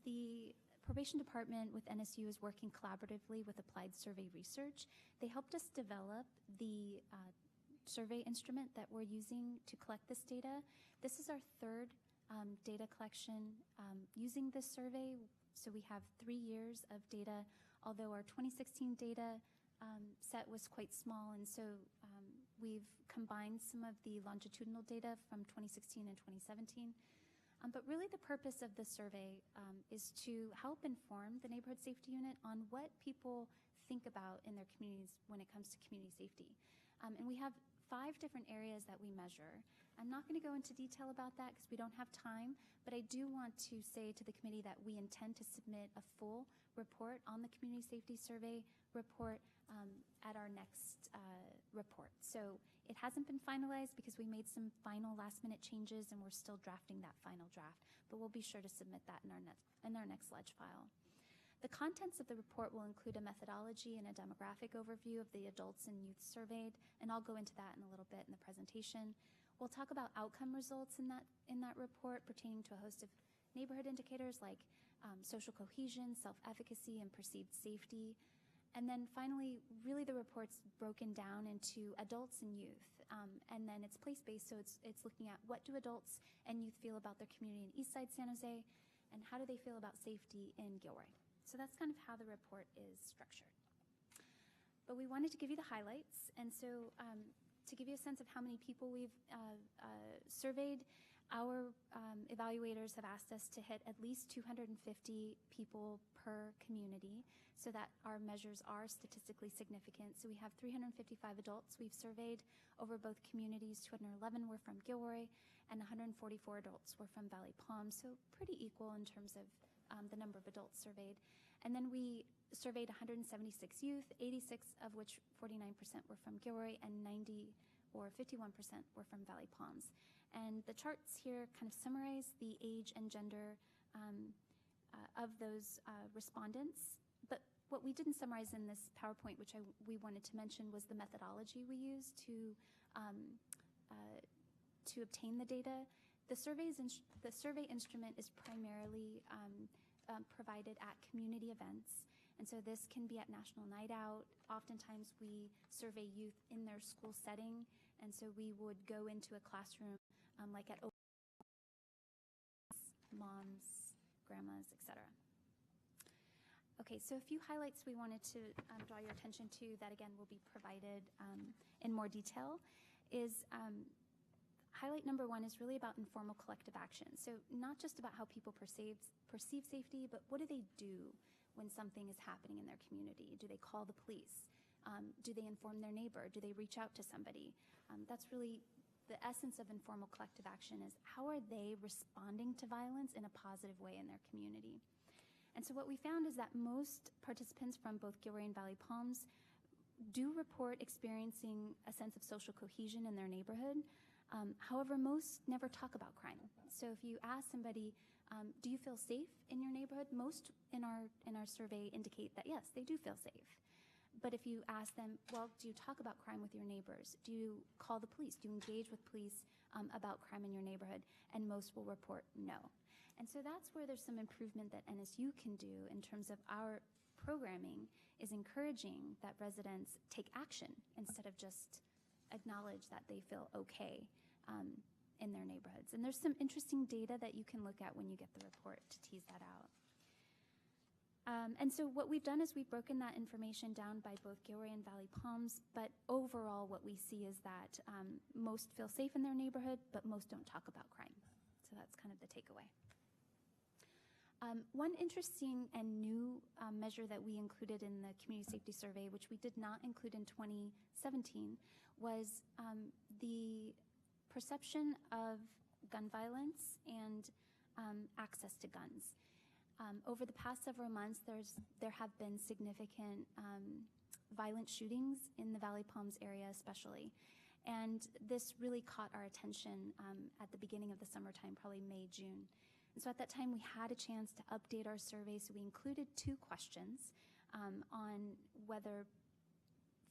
The probation department with NSU is working collaboratively with Applied Survey Research. They helped us develop the survey instrument that we're using to collect this data. This is our third data collection using this survey. So we have 3 years of data, although our 2016 data set was quite small, and so we've combined some of the longitudinal data from 2016 and 2017. But really the purpose of this survey is to help inform the Neighborhood Safety Unit on what people think about in their communities when it comes to community safety. And we have 5 different areas that we measure. I'm not going to go into detail about that because we don't have time, but I do want to say to the committee that we intend to submit a full report on the community safety survey report at our next report. So it hasn't been finalized because we made some final last-minute changes and we're still drafting that final draft, but we'll be sure to submit that in our next ledge file. The contents of the report will include a methodology and a demographic overview of the adults and youth surveyed, and I'll go into that in a little bit in the presentation. We'll talk about outcome results in that report pertaining to a host of neighborhood indicators like social cohesion, self-efficacy, and perceived safety. And then finally, really the report's broken down into adults and youth. And then it's place-based, so it's looking at what do adults and youth feel about their community in Eastside San Jose, and how do they feel about safety in Gilroy. So that's kind of how the report is structured. But we wanted to give you the highlights, and so to give you a sense of how many people we've surveyed, our evaluators have asked us to hit at least 250 people per community so that our measures are statistically significant. So we have 355 adults we've surveyed over both communities. 211 were from Gilroy and 144 adults were from Valley Palms, so pretty equal in terms of the number of adults surveyed. And then we surveyed 176 youth, 86 of which 49% were from Gilroy and 90 or 51% were from Valley Palms. And the charts here kind of summarize the age and gender of those respondents. But what we didn't summarize in this PowerPoint, which we wanted to mention, was the methodology we used to obtain the data. The survey instrument is primarily provided at community events. And so this can be at National Night Out. Oftentimes we survey youth in their school setting. And so we would go into a classroom like at moms, grandmas, etc. Okay, so a few highlights we wanted to draw your attention to that again will be provided in more detail is highlight number 1 is really about informal collective action. So not just about how people perceive safety, but what do they do when something is happening in their community? Do they call the police? Do they inform their neighbor? Do they reach out to somebody? That's really the essence of informal collective action, is how are they responding to violence in a positive way in their community? And so what we found is that most participants from both Gilroy and Valley Palms do report experiencing a sense of social cohesion in their neighborhood. However, most never talk about crime. So if you ask somebody, do you feel safe in your neighborhood? Most in our survey indicate that yes, they do feel safe. But if you ask them, well, do you talk about crime with your neighbors? Do you call the police? Do you engage with police about crime in your neighborhood? And most will report no. And so that's where there's some improvement that NSU can do in terms of our programming, is encouraging that residents take action instead of just acknowledge that they feel okay in their neighborhoods. And there's some interesting data that you can look at when you get the report to tease that out. And so what we've done is we've broken that information down by both Gilroy and Valley Palms, but overall what we see is that most feel safe in their neighborhood, but most don't talk about crime. So that's kind of the takeaway. One interesting and new measure that we included in the community safety survey, which we did not include in 2017, was the perception of gun violence and access to guns. Over the past several months, there have been significant violent shootings in the Valley Palms area especially. And this really caught our attention at the beginning of the summertime, probably May, June. And so at that time, we had a chance to update our survey, so we included 2 questions on whether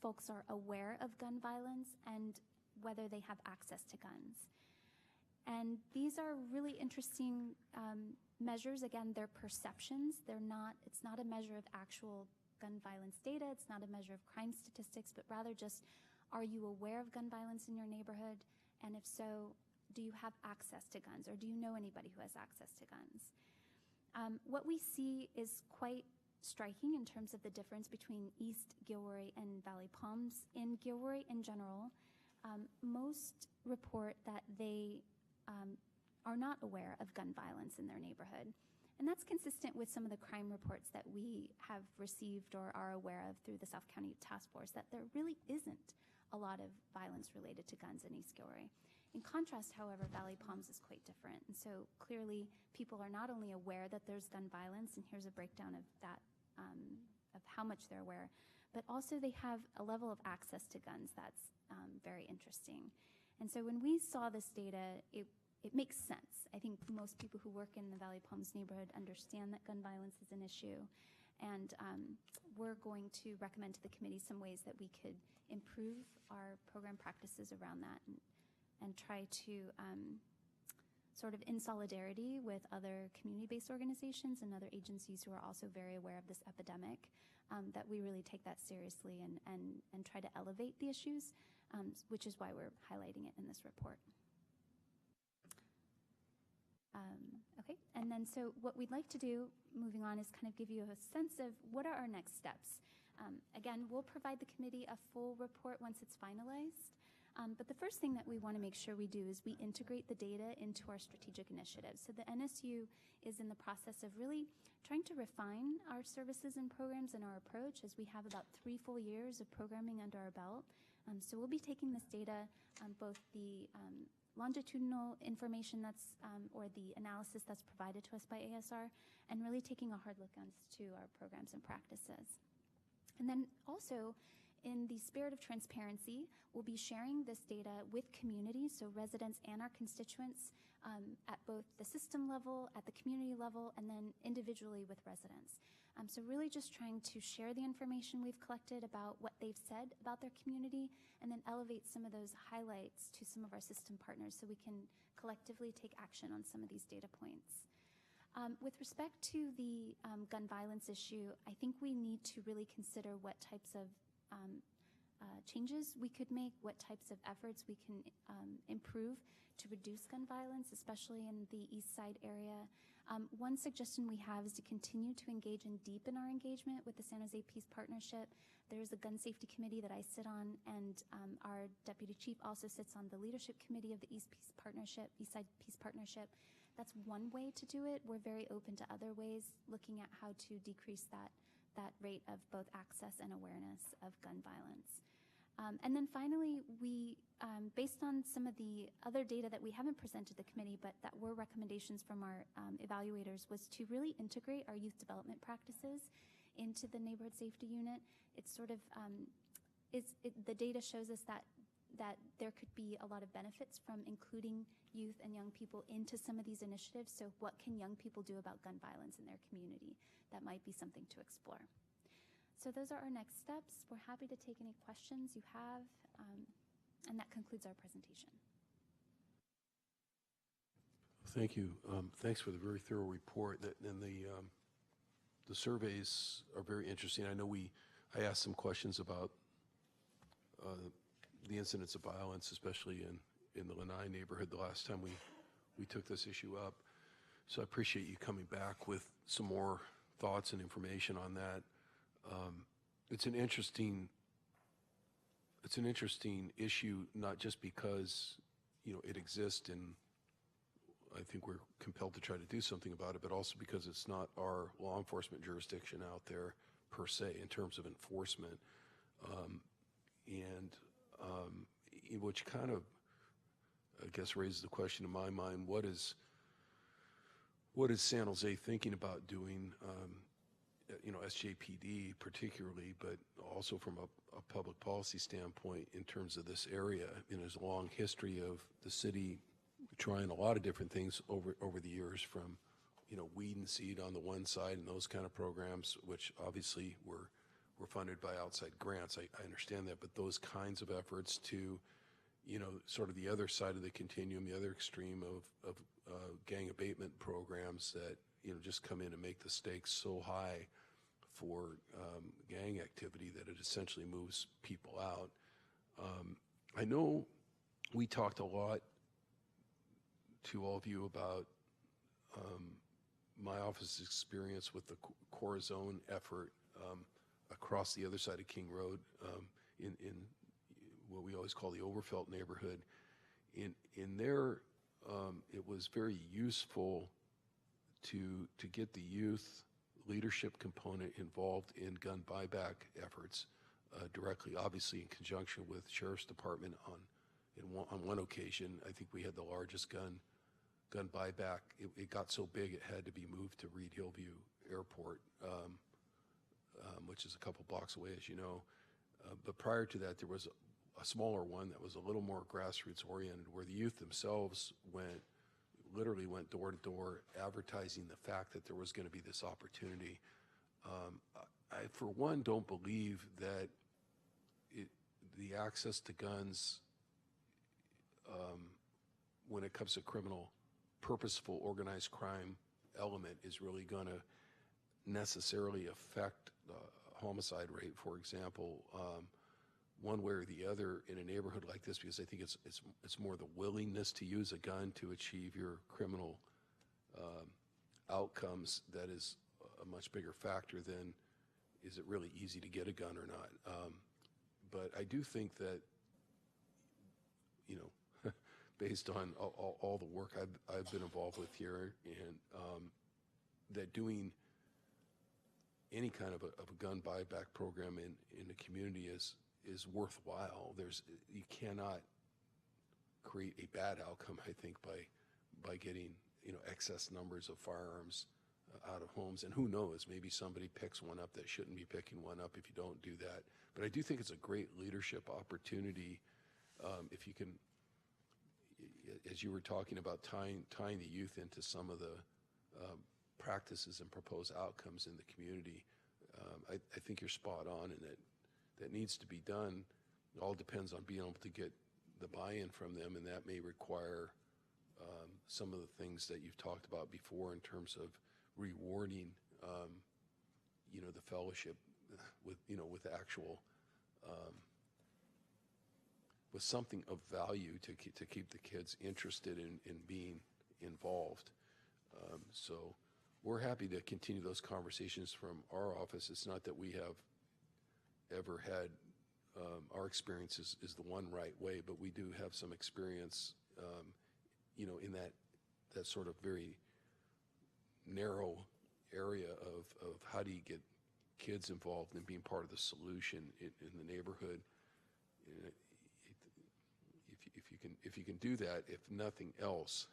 folks are aware of gun violence and whether they have access to guns. And these are really interesting measures. Again, they're perceptions. It's not a measure of actual gun violence data. It's not a measure of crime statistics, but rather just, are you aware of gun violence in your neighborhood? And if so, do you have access to guns, or do you know anybody who has access to guns? What we see is quite striking in terms of the difference between East Gilroy and Valley Palms. In Gilroy in general, most report that they are not aware of gun violence in their neighborhood. And that's consistent with some of the crime reports that we have received or are aware of through the South County Task Force, that there really isn't a lot of violence related to guns in East Gilroy. In contrast, however, Valley Palms is quite different. And so clearly people are not only aware that there's gun violence, and here's a breakdown of that, of how much they're aware, but also they have a level of access to guns that's very interesting. And so when we saw this data, it makes sense. I think most people who work in the Valley Palms neighborhood understand that gun violence is an issue. And we're going to recommend to the committee some ways that we could improve our program practices around that, and try to sort of in solidarity with other community-based organizations and other agencies who are also very aware of this epidemic, that we really take that seriously and try to elevate the issues, which is why we're highlighting it in this report. Okay, and then so what we'd like to do, moving on, is kind of give you a sense of what are our next steps. Again, we'll provide the committee a full report once it's finalized. But the first thing that we want to make sure we do is we integrate the data into our strategic initiatives. So the NSU is in the process of really trying to refine our services and programs and our approach, as we have about 3 full years of programming under our belt. So we'll be taking this data, both the longitudinal information that's, or the analysis that's provided to us by ASR, and really taking a hard look to our programs and practices. And then also, in the spirit of transparency, we'll be sharing this data with communities, so residents and our constituents, at both the system level, at the community level, and then individually with residents. So really just trying to share the information we've collected about what they've said about their community, and then elevate some of those highlights to some of our system partners so we can collectively take action on some of these data points. With respect to the gun violence issue, I think we need to really consider what types of changes we could make, what types of efforts we can improve to reduce gun violence, especially in the East Side area. One suggestion we have is to continue to engage and deepen our engagement with the San Jose Peace Partnership. There's a gun safety committee that I sit on, and our deputy chief also sits on the leadership committee of the East Side Peace Partnership. That's one way to do it. We're very open to other ways, looking at how to decrease that rate of both access and awareness of gun violence. And then finally, we, based on some of the other data that we haven't presented to the committee, but that were recommendations from our evaluators, was to really integrate our youth development practices into the neighborhood safety unit. It's sort of, the data shows us that there could be a lot of benefits from including youth and young people into some of these initiatives. So what can young people do about gun violence in their community? That might be something to explore. So those are our next steps. We're happy to take any questions you have, and that concludes our presentation. Thank you. Thanks for the very thorough report. And the surveys are very interesting. I know I asked some questions about the incidents of violence, especially in the Lanai neighborhood the last time we took this issue up. So I appreciate you coming back with some more thoughts and information on that. It's an interesting issue, not just because, it exists and I think we're compelled to try to do something about it, but also because it's not our law enforcement jurisdiction out there per se in terms of enforcement. Which kind of, I guess, raises the question in my mind, what is San Jose thinking about doing, SJPD particularly, but also from a public policy standpoint in terms of this area? There's a long history of the city trying a lot of different things over the years, from weed and seed on the one side and those kind of programs, which obviously were funded by outside grants. I understand that, but those kinds of efforts to, sort of the other side of the continuum, the other extreme of gang abatement programs that, just come in and make the stakes so high for gang activity that it essentially moves people out. I know we talked a lot to all of you about my office's experience with the Corazon effort across the other side of King Road in what we always call the Overfelt neighborhood. In there, it was very useful to get the youth leadership component involved in gun buyback efforts directly, obviously in conjunction with Sheriff's Department. On one occasion, I think we had the largest gun buyback. It got so big it had to be moved to Reed Hillview Airport, which is a couple blocks away, as you know. But prior to that, there was a smaller one that was a little more grassroots oriented, where the youth themselves literally went door to door advertising the fact that there was going to be this opportunity. I, for one, don't believe that the access to guns, when it comes to criminal, purposeful, organized crime element, is really going to necessarily affect the homicide rate, for example, one way or the other in a neighborhood like this, because I think it's more the willingness to use a gun to achieve your criminal outcomes that is a much bigger factor than is it really easy to get a gun or not. But I do think that, based on all the work I've been involved with here, and that doing any kind of a gun buyback program in the community is worthwhile. You cannot create a bad outcome, I think, by getting excess numbers of firearms out of homes. And who knows, maybe somebody picks one up that shouldn't be picking one up if you don't do that. But I do think it's a great leadership opportunity if you can, as you were talking about tying the youth into some of the practices and proposed outcomes in the community. I think you're spot on, and that needs to be done. It all depends on being able to get the buy-in from them, and that may require some of the things that you've talked about before in terms of rewarding, the fellowship with actual, with something of value to keep the kids interested in being involved. So we're happy to continue those conversations from our office. It's not that we have ever had, our experience is the one right way, but we do have some experience, in that sort of very narrow area of how do you get kids involved in being part of the solution in the neighborhood. If you can do that, if nothing else,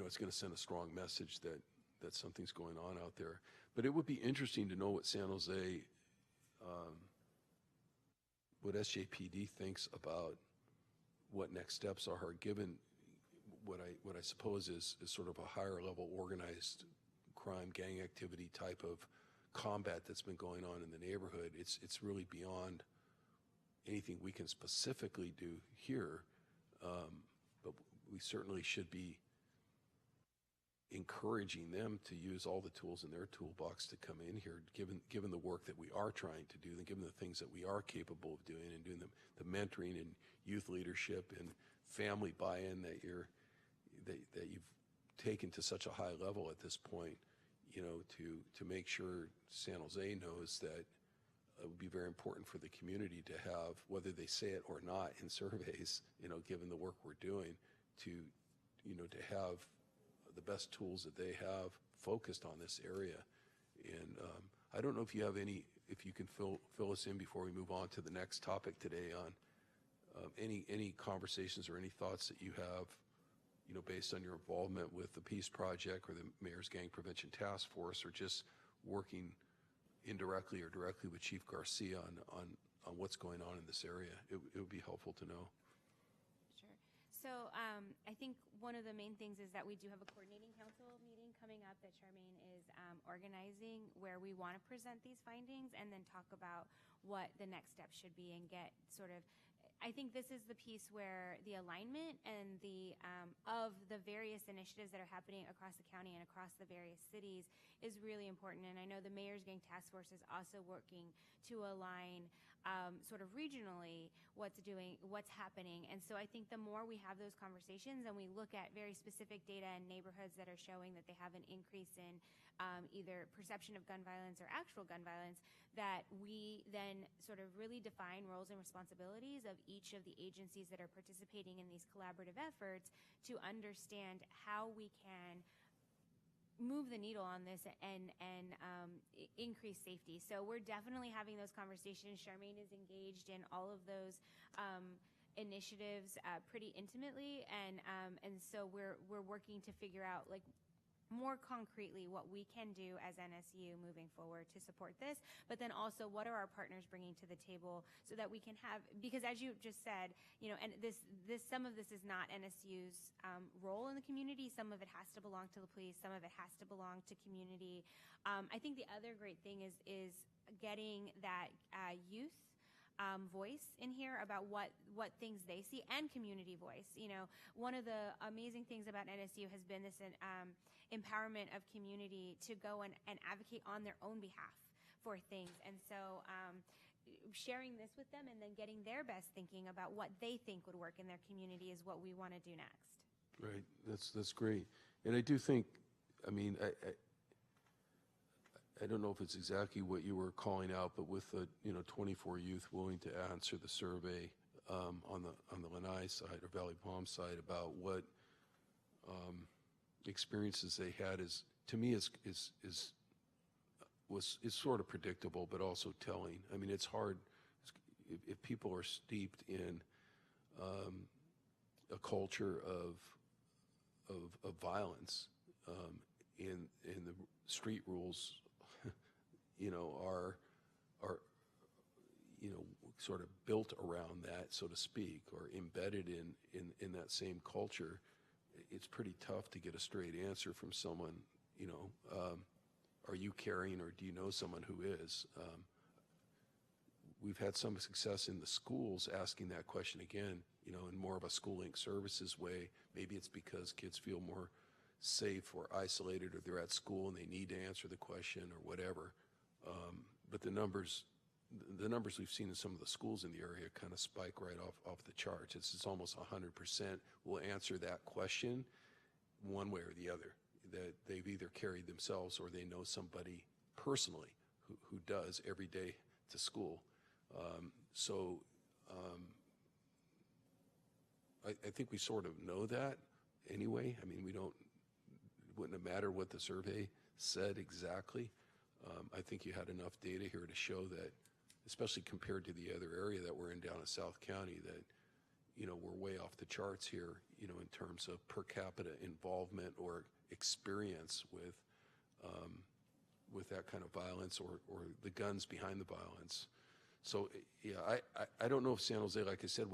it's going to send a strong message that something's going on out there. But it would be interesting to know what San Jose, what SJPD thinks about what next steps are, given what I suppose is sort of a higher level organized crime, gang activity type of combat that's been going on in the neighborhood. It's really beyond anything we can specifically do here, but we certainly should be encouraging them to use all the tools in their toolbox to come in here, given the work that we are trying to do, and given the things that we are capable of doing, and doing the mentoring and youth leadership and family buy-in that you've taken to such a high level at this point, to make sure San Jose knows that it would be very important for the community to have, whether they say it or not in surveys, given the work we're doing, to have the best tools that they have focused on this area. And I don't know if you have if you can fill us in before we move on to the next topic today on any conversations or any thoughts that you have, based on your involvement with the Peace Project or the Mayor's Gang Prevention Task Force, or just working indirectly or directly with Chief Garcia on what's going on in this area. It would be helpful to know. Sure. So I think one of the main things is that we do have a coordinating council meeting coming up that Charmaine is organizing, where we want to present these findings and then talk about what the next steps should be and get sort of. I think this is the piece where the alignment and the of the various initiatives that are happening across the county and across the various cities is really important. And I know the Mayor's Gang Task Force is also working to align sort of regionally what's happening. And so I think the more we have those conversations and we look at very specific data in neighborhoods that are showing that they have an increase in either perception of gun violence or actual gun violence, that we then sort of really define roles and responsibilities of each of the agencies that are participating in these collaborative efforts to understand how we can move the needle on this and increase safety. So we're definitely having those conversations. Charmaine is engaged in all of those initiatives pretty intimately, and so we're working to figure out like more concretely what we can do as NSU moving forward to support this, but then also what are our partners bringing to the table so that we can have, because as you just said, and some of this is not NSU's role in the community, some of it has to belong to the police, some of it has to belong to community. I think the other great thing is getting that youth voice in here about what things they see, and community voice. One of the amazing things about NSU has been this empowerment of community to go and advocate on their own behalf for things. And so sharing this with them and then getting their best thinking about what they think would work in their community is what we want to do next. Right, that's great. And I do think, I mean, I don't know if it's exactly what you were calling out, but with the 24 youth willing to answer the survey on the Lanai side or Valley Palm side about what experiences they had, is to me is sort of predictable, but also telling. I mean, it's hard if people are steeped in a culture of violence, in the street rules are sort of built around that, so to speak, or embedded in that same culture. It's pretty tough to get a straight answer from someone. Are you carrying, or do you know someone who is? We've had some success in the schools asking that question again, in more of a School Link Services way. Maybe it's because kids feel more safe or isolated, or they're at school and they need to answer the question or whatever. But the numbers we've seen in some of the schools in the area kind of spike right off the charts. It's almost 100% will answer that question one way or the other, that they've either carried themselves or they know somebody personally who does every day to school. I think we sort of know that anyway. I mean, it wouldn't have mattered what the survey said exactly. I think you had enough data here to show that, especially compared to the other area that we're in down in South County, that we're way off the charts here, in terms of per capita involvement or experience with that kind of violence, or the guns behind the violence. So yeah, I don't know if San Jose, like I said,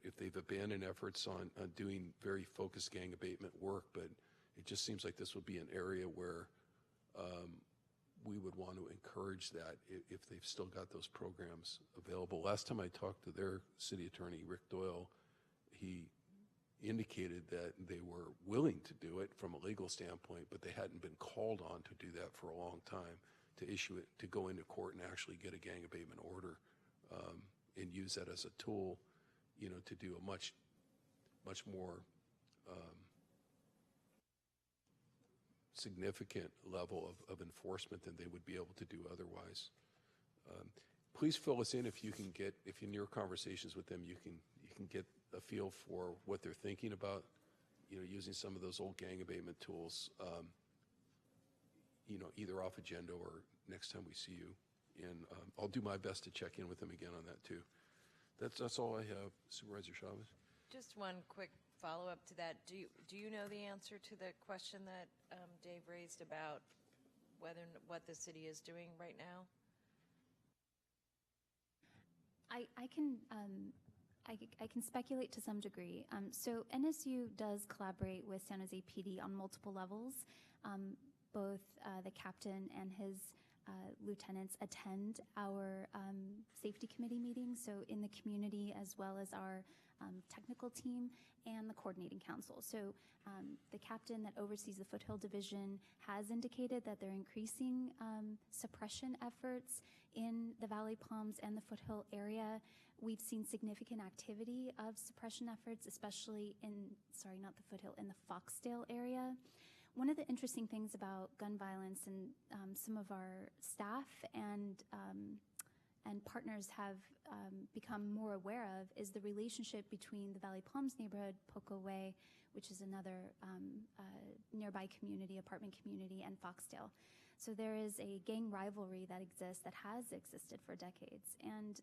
if they've abandoned efforts on doing very focused gang abatement work, but it just seems like this would be an area where we would want to encourage that if they've still got those programs available. Last time I talked to their city attorney, Rick Doyle, he indicated that they were willing to do it from a legal standpoint, but they hadn't been called on to do that for a long time, to go into court and actually get a gang abatement order, and use that as a tool, to do a much more significant level of enforcement than they would be able to do otherwise. Please fill us in if in your conversations with them you can get a feel for what they're thinking about, using some of those old gang abatement tools, either off agenda or next time we see you. And I'll do my best to check in with them again on that too. That's all I have, Supervisor Chavez. Just one quick follow-up to that. Do you know the answer to the question that Dave raised about what the city is doing right now? I I can speculate to some degree. So NSU does collaborate with San Jose PD on multiple levels. Both the captain and his lieutenants attend our safety committee meetings, so in the community, as well as our technical team and the coordinating council. So the captain that oversees the Foothill Division has indicated that they're increasing suppression efforts in the Valley Palms and the Foothill area. We've seen significant activity of suppression efforts, especially in, not the Foothill, in the Foxdale area. One of the interesting things about gun violence, and some of our staff and partners have become more aware of, is the relationship between the Valley Palms neighborhood, Poco Way, which is another nearby community, apartment community, and Foxdale. So there is a gang rivalry that exists, that has existed for decades. And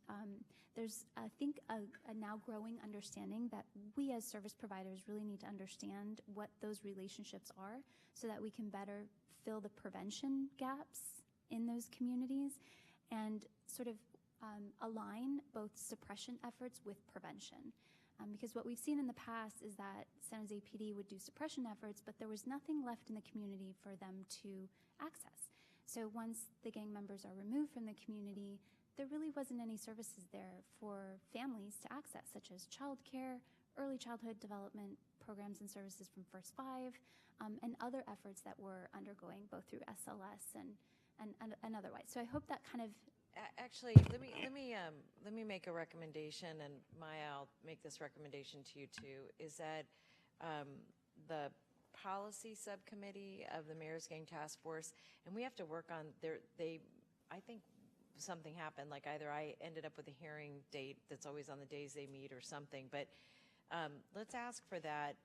there's, I think, a now growing understanding that we as service providers really need to understand what those relationships are so that we can better fill the prevention gaps in those communities and sort of align both suppression efforts with prevention. Because what we've seen in the past is that San Jose PD would do suppression efforts, but there was nothing left in the community for them to access. So once the gang members are removed from the community, there really wasn't any services there for families to access, such as childcare, early childhood development programs and services from First Five, and other efforts that we're undergoing both through SLS and otherwise. So I hope that kind of Actually, let me make a recommendation, and Maya, I'll make this recommendation to you too, is that the policy subcommittee of the Mayor's Gang Task Force, and we have to work on I think something happened, like either I ended up with a hearing date that's always on the days they meet or something, but let's ask for that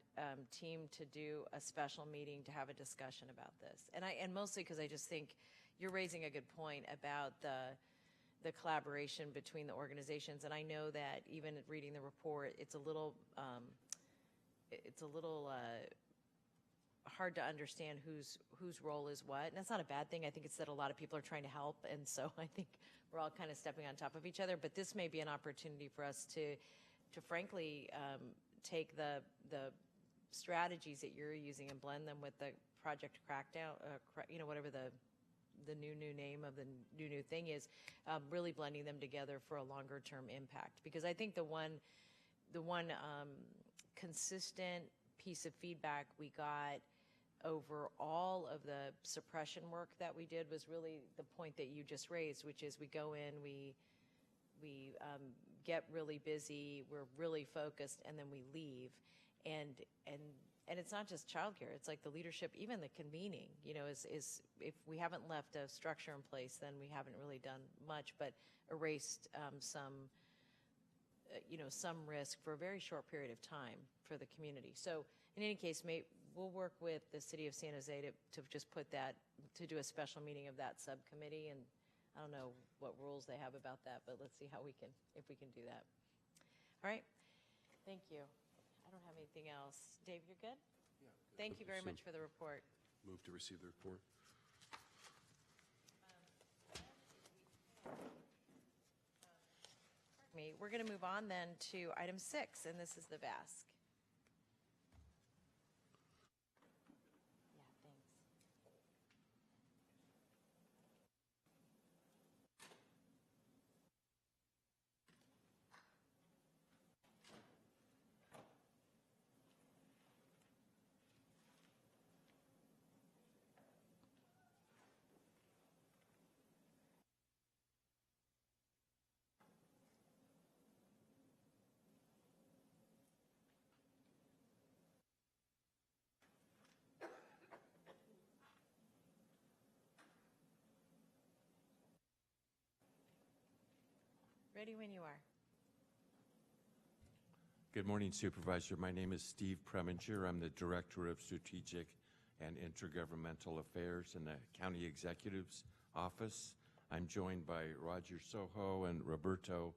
team to do a special meeting to have a discussion about this. And mostly because I just think you're raising a good point about the collaboration between the organizations, and I know that even reading the report, it's a little hard to understand whose role is what, and that's not a bad thing. I think it's that a lot of people are trying to help, and so I think we're all kind of stepping on top of each other. But this may be an opportunity for us to frankly take the strategies that you're using and blend them with the Project Crackdown, whatever the new name of the new thing is, really blending them together for a longer term impact. Because I think the one consistent piece of feedback we got over all of the suppression work that we did was really the point that you just raised, which is we go in, we get really busy, we're really focused, and then we leave. And it's not just childcare, it's like the leadership, even the convening, is if we haven't left a structure in place, then we haven't really done much, but erased some risk for a very short period of time for the community. So in any case, we'll work with the city of San Jose to just put that, to do a special meeting of that subcommittee, and I don't know what rules they have about that, but let's see if we can do that. All right, thank you. I don't have anything else. Dave, you're good? Yeah. Thank you very much for the report. Move to receive the report. We're going to move on then to item 6, and this is the VASC. Yeah, thanks. Ready when you are. Good morning, Supervisor. My name is Steve Preminger. I'm the Director of Strategic and Intergovernmental Affairs in the County Executive's Office. I'm joined by Roger Soho and Roberto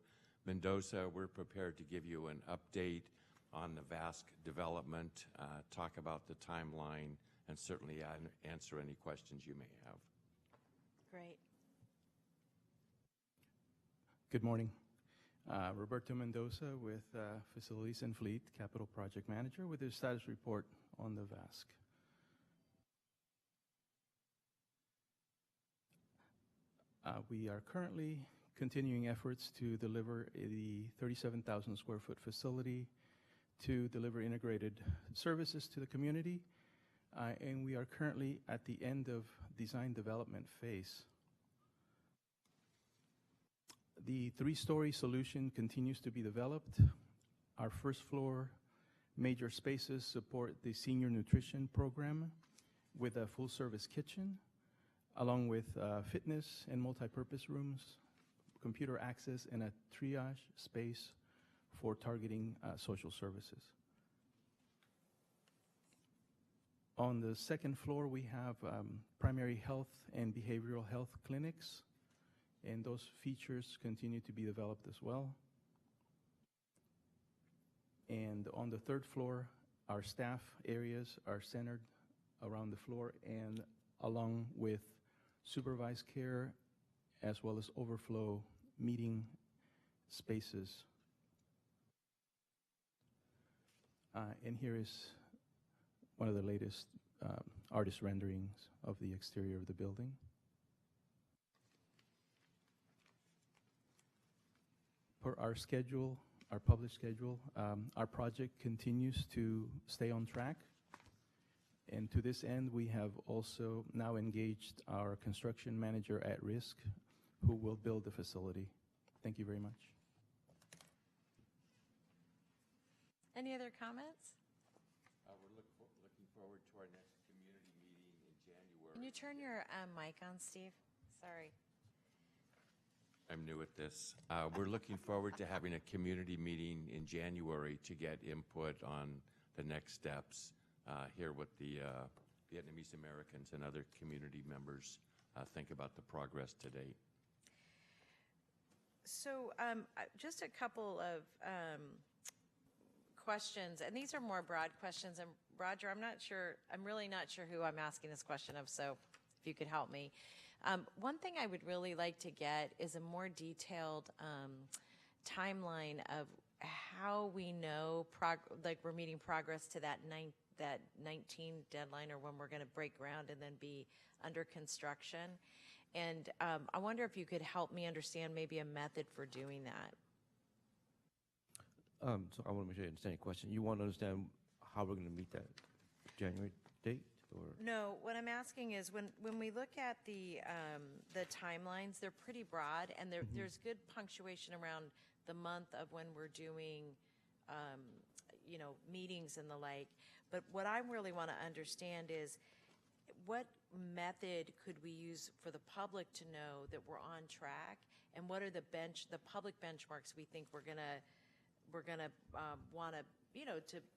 Mendoza. We're prepared to give you an update on the VASC development, talk about the timeline, and certainly answer any questions you may have. Great. Good morning. Roberto Mendoza with Facilities and Fleet, Capital Project Manager, with the status report on the VASC. We are currently continuing efforts to deliver the 37,000 square foot facility to deliver integrated services to the community. And we are currently at the end of design development phase. The three-story solution continues to be developed. Our first floor major spaces support the senior nutrition program with a full-service kitchen, along with fitness and multi-purpose rooms, computer access, and a triage space for targeting social services. On the second floor, we have primary health and behavioral health clinics, and those features continue to be developed as well. And on the third floor, our staff areas are centered around the floor and along with supervised care as well as overflow meeting spaces. And here is one of the latest artist renderings of the exterior of the building. Per our schedule, our published schedule, our project continues to stay on track. And to this end, we have also now engaged our construction manager at risk, who will build the facility. Thank you very much. Any other comments? We're looking forward to our next community meeting in January. Can you turn your mic on, Steve? Sorry. I'm new at this. We're looking forward to having a community meeting in January to get input on the next steps, hear what the Vietnamese Americans and other community members think about the progress to date. So just a couple of questions, and these are more broad questions. And Roger, I'm really not sure who I'm asking this question of, so if you could help me. One thing I would really like to get is a more detailed timeline of how we know we're meeting progress to that 19 deadline, or when we're going to break ground and then be under construction. And I wonder if you could help me understand maybe a method for doing that. So I want to make sure I understand your question. You want to understand how we're going to meet that January date? Or? No, what I'm asking is when we look at the timelines, they're pretty broad, and there's good punctuation around the month of when we're doing, meetings and the like. But what I really want to understand is what method could we use for the public to know that we're on track, and what are the public benchmarks we think we're gonna want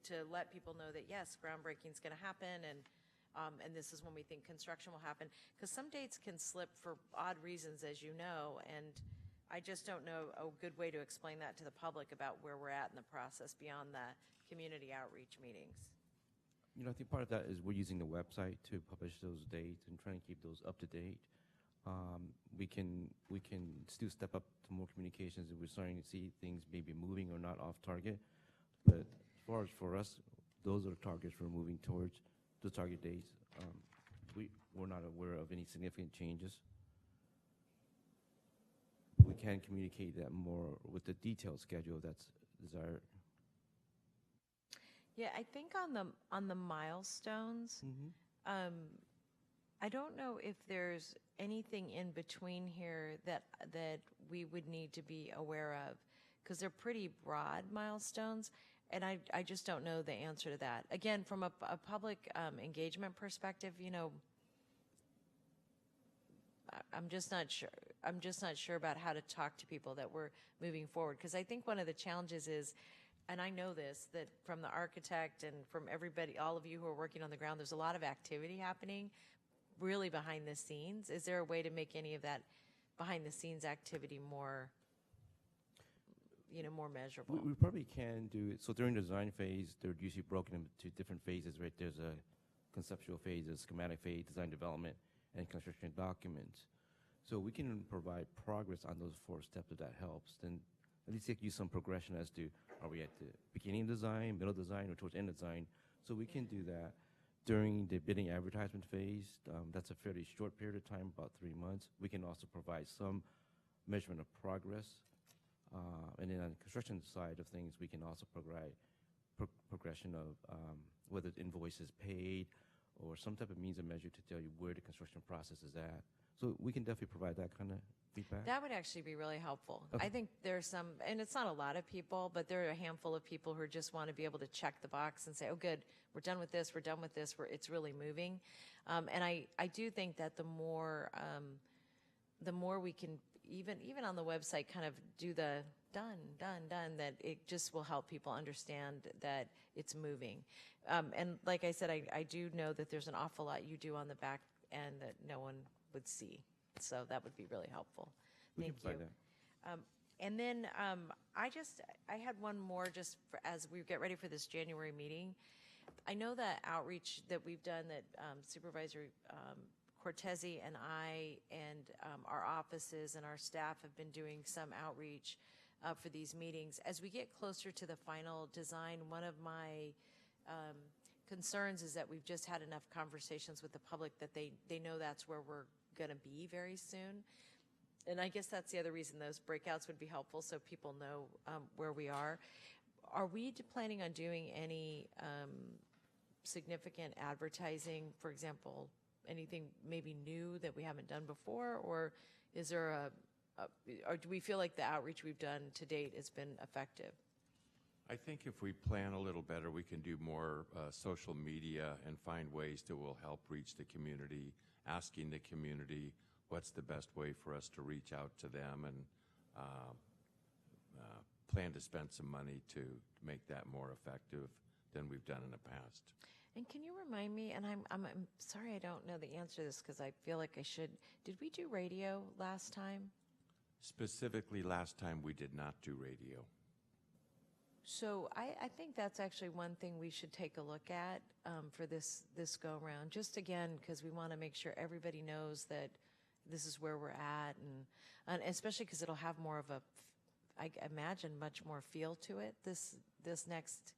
to let people know that yes, groundbreaking is going to happen, and this is when we think construction will happen. Because some dates can slip for odd reasons, as you know, and I just don't know a good way to explain that to the public about where we're at in the process beyond the community outreach meetings. I think part of that is we're using the website to publish those dates and trying to keep those up to date. We can still step up to more communications if we're starting to see things maybe moving or not off target. But as far as for us, those are the targets we're moving towards, the target dates. We're not aware of any significant changes. We can communicate that more with the detailed schedule that's desired. Yeah, I think on the milestones, I don't know if there's anything in between here that we would need to be aware of, because they're pretty broad milestones, and I just don't know the answer to that. Again, from a public engagement perspective, I'm just not sure. I'm just not sure about how to talk to people that we're moving forward, because I think one of the challenges is, and I know this, that from the architect and from everybody, all of you who are working on the ground, there's a lot of activity happening really behind the scenes. Is there a way to make any of that behind the scenes activity more, more measurable? We probably can do it. So during the design phase, they're usually broken into different phases, right? There's a conceptual phase, a schematic phase, design development, and construction documents. So we can provide progress on those 4 steps if that helps. Then at least give you some progression as to are we at the beginning design, middle design, or towards end design. So we can do that during the bidding advertisement phase. That's a fairly short period of time, about 3 months. We can also provide some measurement of progress. And then on the construction side of things, we can also provide progression of whether the invoice is paid or some type of means of measure to tell you where the construction process is at. So we can definitely provide that kind of feedback. That would actually be really helpful. Okay. I think there's some, and it's not a lot of people, but there are a handful of people who just want to be able to check the box and say, oh, good, we're done with this, it's really moving. And I do think that the more we can, even on the website, kind of do the done, that it just will help people understand that it's moving. And like I said, I do know that there's an awful lot you do on the back end that no one would see. So that would be really helpful. Thank you. And then I had one more just as we get ready for this January meeting. I know that outreach that we've done that Supervisor Cortese and I and our offices and our staff have been doing some outreach for these meetings. As we get closer to the final design, one of my concerns is that we've just had enough conversations with the public that they know that's where we're going to be very soon. And I guess that's the other reason those breakouts would be helpful, so people know where we are. Are we planning on doing any significant advertising, for example, anything maybe new that we haven't done before, or is there or do we feel like the outreach we've done to date has been effective? I think if we plan a little better, we can do more social media and find ways that will help reach the community, asking the community what's the best way for us to reach out to them, and plan to spend some money to make that more effective than we've done in the past. And can you remind me, and I'm sorry I don't know the answer to this because I feel like I should, did we do radio last time? Specifically, last time we did not do radio. So I think that's actually one thing we should take a look at for this go-around, just again, because we want to make sure everybody knows that this is where we're at, and especially because it'll have more of a, I imagine, much more feel to it. This next,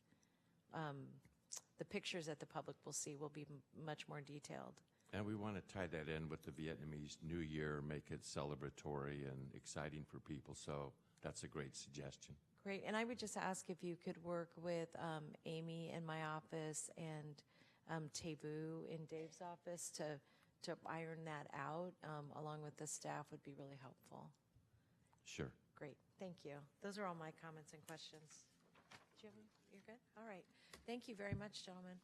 the pictures that the public will see will be much more detailed. And we want to tie that in with the Vietnamese New Year, make it celebratory and exciting for people, so that's a great suggestion. Great, and I would just ask if you could work with Amy in my office and Tevu in Dave's office to iron that out, along with the staff, would be really helpful. Sure. Great, thank you. Those are all my comments and questions. Do you have, you're good? All right. Thank you very much, gentlemen.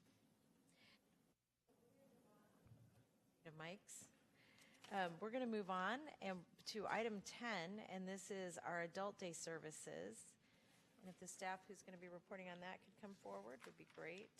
The mics. We're going to move on to item 10, and this is our Adult Day services. And if the staff who's going to be reporting on that could come forward, would be great.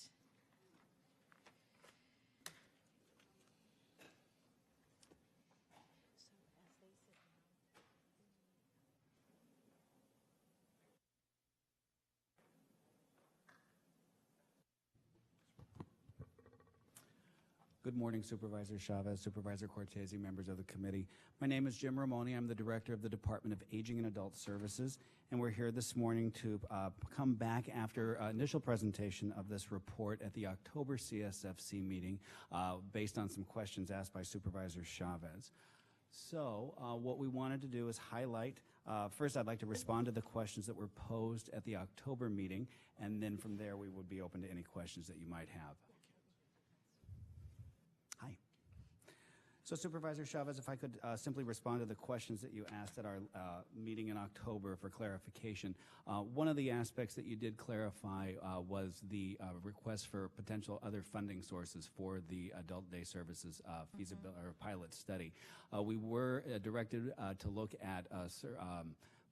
Good morning, Supervisor Chavez, Supervisor Cortese, members of the committee. My name is Jim Ramoni. I'm the Director of the Department of Aging and Adult Services, and we're here this morning to come back after initial presentation of this report at the October CSFC meeting based on some questions asked by Supervisor Chavez. So what we wanted to do is highlight, first I'd like to respond to the questions that were posed at the October meeting, and then from there we would be open to any questions that you might have. So Supervisor Chavez, if I could simply respond to the questions that you asked at our meeting in October for clarification. One of the aspects that you did clarify was the request for potential other funding sources for the Adult Day Services feasibility or pilot study. We were directed to look at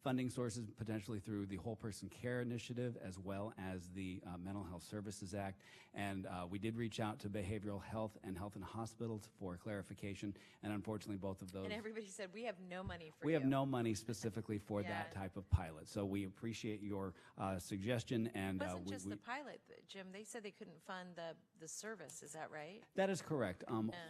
funding sources potentially through the Whole Person Care Initiative as well as the Mental Health Services Act. And we did reach out to Behavioral Health and Health and Hospitals for clarification. And unfortunately, both of those. And everybody said, we have no money for We you. have no money specifically for that type of pilot. So we appreciate your suggestion. And it wasn't just the pilot, Jim. They said they couldn't fund the service. Is that right? That is correct.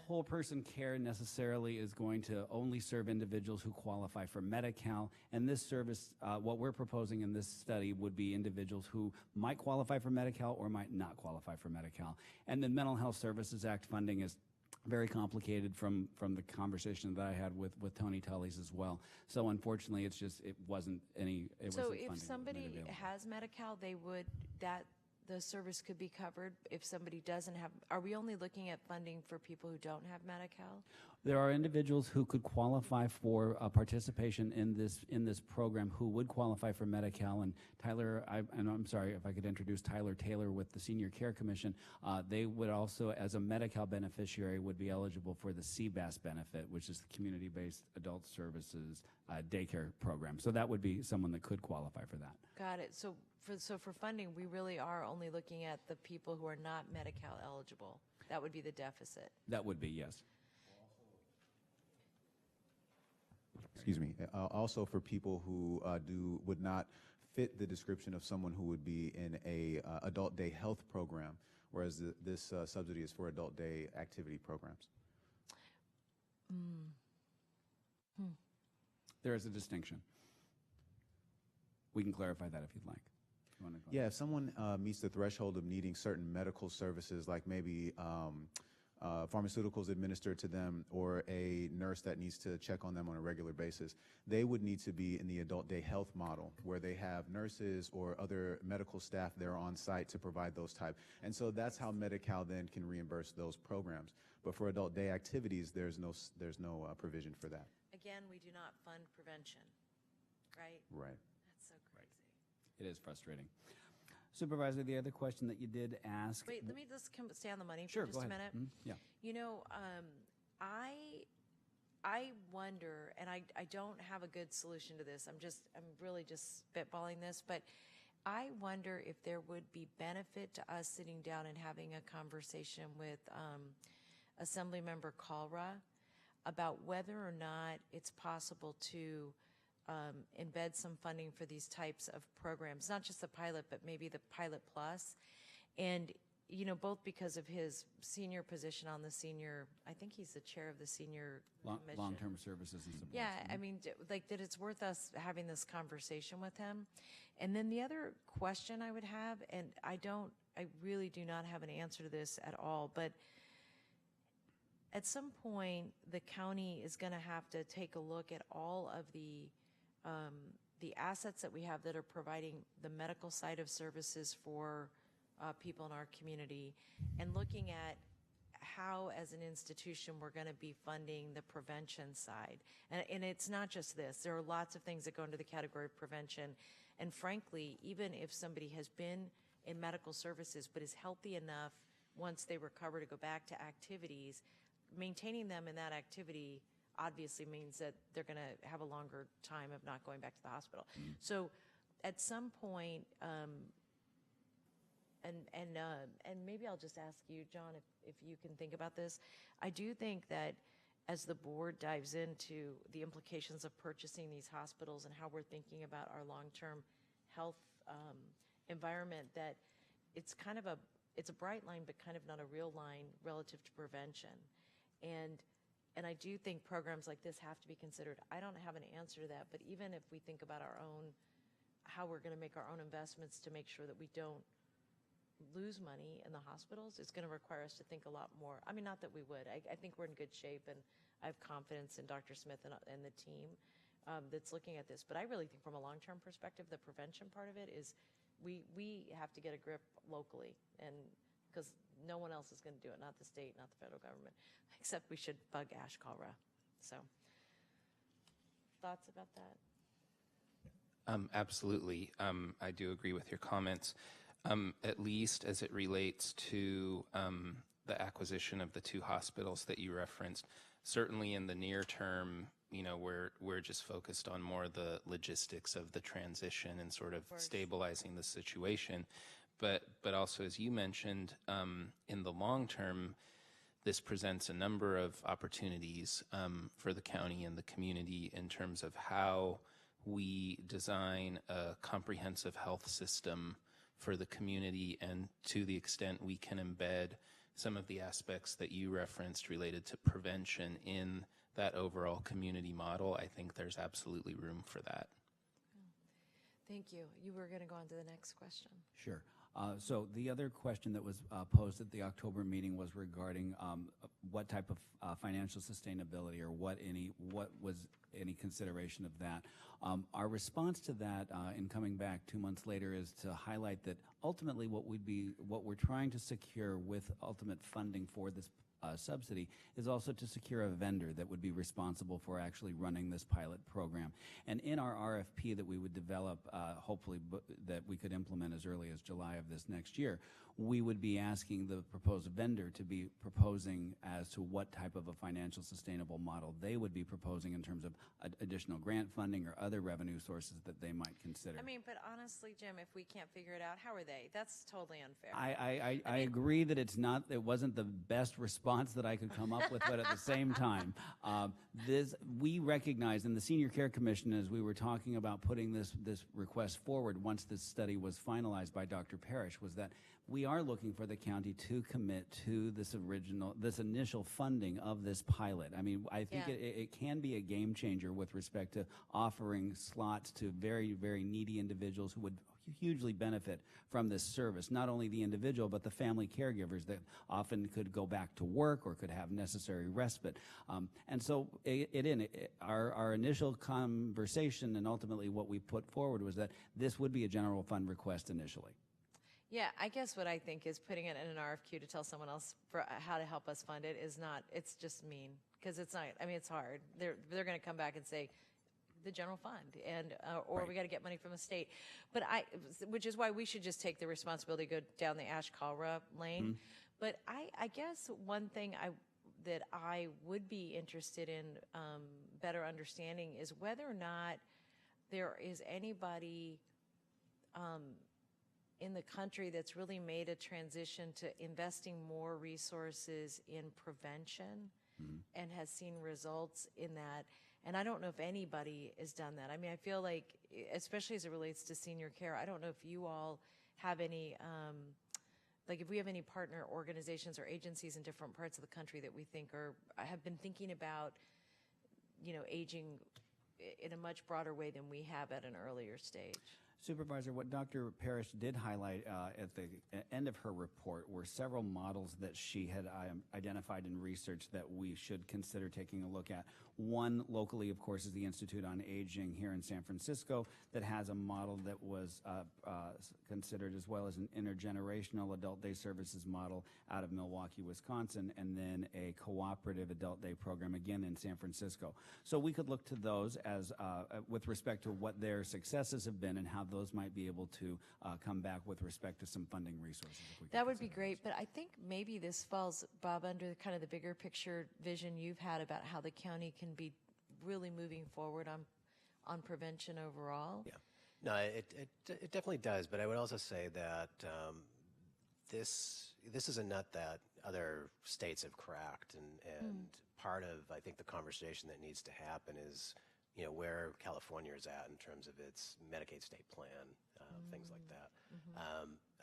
Whole Person Care necessarily is going to only serve individuals who qualify for Medi-Cal. And this service service, what we're proposing in this study would be individuals who might qualify for Medi-Cal or might not qualify for Medi-Cal. And the Mental Health Services Act funding is very complicated from the conversation that I had with Tony Tully's as well. So unfortunately, it wasn't any, it So wasn't if funding that was made somebody available. has Medi-Cal, the service could be covered. If somebody doesn't have, are we only looking at funding for people who don't have Medi-Cal? There are individuals who could qualify for participation in this program who would qualify for Medi-Cal. And Tyler, I'm sorry if I could introduce Tyler Taylor with the Senior Care Commission. They would also, as a Medi-Cal beneficiary, would be eligible for the CBAS benefit, which is the Community-Based Adult Services Daycare Program. So that would be someone that could qualify for that. Got it. So for funding, we really are only looking at the people who are not Medi-Cal eligible. That would be the deficit. That would be, yes. Excuse me. Also for people who would not fit the description of someone who would be in a adult day health program, whereas this subsidy is for adult day activity programs. There is a distinction. We can clarify that if you'd like. You wanna go Yeah, if someone meets the threshold of needing certain medical services, like maybe pharmaceuticals administered to them or a nurse that needs to check on them on a regular basis, they would need to be in the adult day health model where they have nurses or other medical staff there on site to provide those type. And so that's how Medi-Cal then can reimburse those programs. But for adult day activities, there's no provision for that. Again, we do not fund prevention, right? Right. That's so crazy. It is frustrating. Supervisor, the other question that you did ask. Wait, let me just stay on the money Sure, for just go a ahead. minute. Yeah. You know, I wonder, and I don't have a good solution to this. I'm really just spitballing this, but I wonder if there would be benefit to us sitting down and having a conversation with Assemblymember Kalra about whether or not it's possible to embed some funding for these types of programs, not just the pilot, but maybe the pilot plus. And, you know, both because of his senior position on the senior, I think he's the chair of the senior commission. Long-term services and support. Yeah, I mean, like that it's worth us having this conversation with him. And then the other question I would have, and I really do not have an answer to this at all, but at some point, the county is going to have to take a look at all of the assets that we have that are providing the medical side of services for people in our community, and looking at how, as an institution, we're going to be funding the prevention side. And it's not just this. There are lots of things that go into the category of prevention. And frankly, even if somebody has been in medical services but is healthy enough once they recover to go back to activities, maintaining them in that activity obviously means that they're going to have a longer time of not going back to the hospital. So at some point, and maybe I'll just ask you, John, if you can think about this. I do think that as the board dives into the implications of purchasing these hospitals and how we're thinking about our long-term health environment, that it's kind of it's a bright line, but kind of not a real line relative to prevention. And I do think programs like this have to be considered. I don't have an answer to that, but even if we think about how we're going to make our own investments to make sure that we don't lose money in the hospitals, it's going to require us to think a lot more. I mean, not that we would. I think we're in good shape, and I have confidence in Dr. Smith and the team that's looking at this. But I really think from a long-term perspective, the prevention part of it is we have to get a grip locally, and because no one else is going to do it, not the state, not the federal government, except we should bug Ash Kalra. So, thoughts about that? Absolutely. I do agree with your comments, at least as it relates to the acquisition of the two hospitals that you referenced. Certainly in the near term, you know, we're just focused on more the logistics of the transition and sort of stabilizing the situation. But also, as you mentioned, in the long term, this presents a number of opportunities for the county and the community in terms of how we design a comprehensive health system for the community, and to the extent we can embed some of the aspects that you referenced related to prevention in that overall community model, I think there's absolutely room for that. Thank you. You were going to go on to the next question. Sure. So the other question that was posed at the October meeting was regarding what type of financial sustainability, or what was any consideration of that. Our response to that in coming back 2 months later is to highlight that ultimately what we're trying to secure with ultimate funding for this subsidy is also to secure a vendor that would be responsible for actually running this pilot program. And in our RFP that we would develop, hopefully that we could implement as early as July of this next year, we would be asking the proposed vendor to be proposing as to what type of a financial sustainable model they would be proposing in terms of additional grant funding or other revenue sources that they might consider. I mean, but honestly, Jim, if we can't figure it out, how are they? That's totally unfair. I agree that it wasn't the best response that I could come up with, but at the same time, we recognize, and the Senior Care Commission, as we were talking about putting this request forward once this study was finalized by Dr. Parrish, was that we are looking for the county to commit to this initial funding of this pilot. I mean, I think it can be a game changer with respect to offering slots to very, very needy individuals who would hugely benefit from this service. Not only the individual, but the family caregivers that often could go back to work or could have necessary respite. And so our initial conversation and ultimately what we put forward was that this would be a general fund request initially. Yeah, I guess what I think is putting it in an RFQ to tell someone else for how to help us fund it is not, it's just mean, because it's not, I mean, it's hard. They're going to come back and say, the general fund, and or Right. we got to get money from the state. But which is why we should just take the responsibility to go down the Ash-Kalra lane. Mm-hmm. But I guess one thing that I would be interested in better understanding is whether or not there is anybody in the country that's really made a transition to investing more resources in prevention and has seen results in that. And I don't know if anybody has done that. I mean, I feel like, especially as it relates to senior care, I don't know if you all have any, like if we have any partner organizations or agencies in different parts of the country that we think have been thinking about, aging in a much broader way than we have at an earlier stage. Supervisor, what Dr. Parrish did highlight at the end of her report were several models that she had identified in research that we should consider taking a look at. One locally, of course, is the Institute on Aging here in San Francisco that has a model that was considered, as well as an intergenerational adult day services model out of Milwaukee, Wisconsin, and then a cooperative adult day program again in San Francisco. So we could look to those as with respect to what their successes have been and how those might be able to come back with respect to some funding resources. That would be great, but I think maybe this falls, Bob, under kind of the bigger picture vision you've had about how the county can be really moving forward on prevention overall. Yeah, no, it definitely does, but I would also say that this is a nut that other states have cracked, and part of, I think, the conversation that needs to happen is, where California is at in terms of its Medicaid state plan, things like that.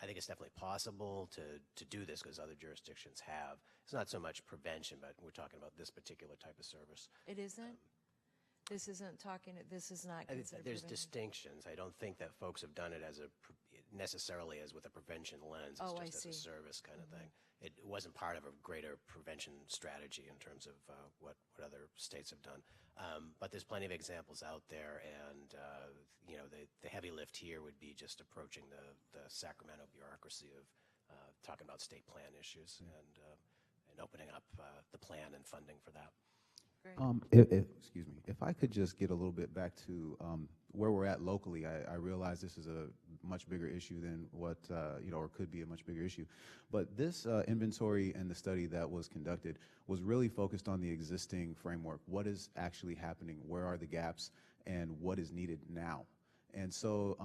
I think it's definitely possible to do this because other jurisdictions have. It's not so much prevention, but we're talking about this particular type of service. It isn't? This is not considered There's prevention? distinctions. I don't think that folks have done it as necessarily as with a prevention lens. Oh, it's just as a service kind of thing. It wasn't part of a greater prevention strategy in terms of what other states have done. But there's plenty of examples out there, and the heavy lift here would be just approaching the Sacramento bureaucracy of talking about state plan issues and opening up the plan and funding for that. Excuse me, if I could just get a little bit back to where we're at locally. I realize this is a much bigger issue than what, or could be a much bigger issue. But this inventory and the study that was conducted was really focused on the existing framework. What is actually happening? Where are the gaps? And what is needed now? And so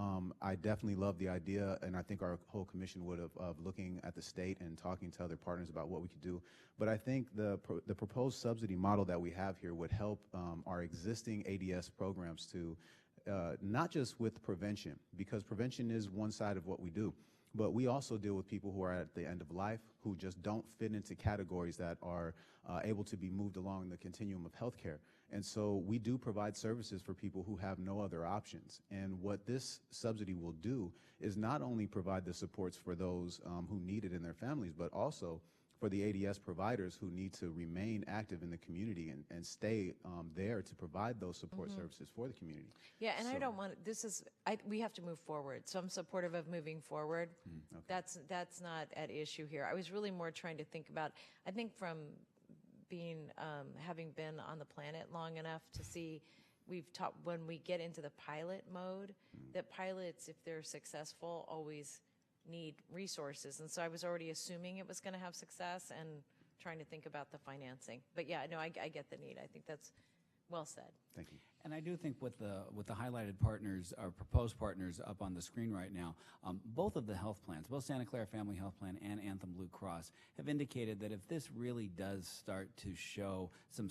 I definitely love the idea, and I think our whole commission would have, of looking at the state and talking to other partners about what we could do. But I think the proposed subsidy model that we have here would help our existing ADS programs to not just with prevention, because prevention is one side of what we do, but we also deal with people who are at the end of life who just don't fit into categories that are able to be moved along the continuum of healthcare. And so we do provide services for people who have no other options. And what this subsidy will do is not only provide the supports for those who need it in their families, but also for the ADS providers who need to remain active in the community and stay there to provide those support services for the community. Yeah, and I So- don't want, we have to move forward, so I'm supportive of moving forward. okay. That's not at issue here. I was really more trying to think about, I think from being, having been on the planet long enough to see, we've taught, when we get into the pilot mode, that pilots, if they're successful, always need resources. And so I was already assuming it was going to have success and trying to think about the financing. But yeah, no, I get the need. I think that's well said. Thank you. And I do think with the highlighted partners, or proposed partners up on the screen right now, both of the health plans, both Santa Clara Family Health Plan and Anthem Blue Cross, have indicated that if this really does start to show some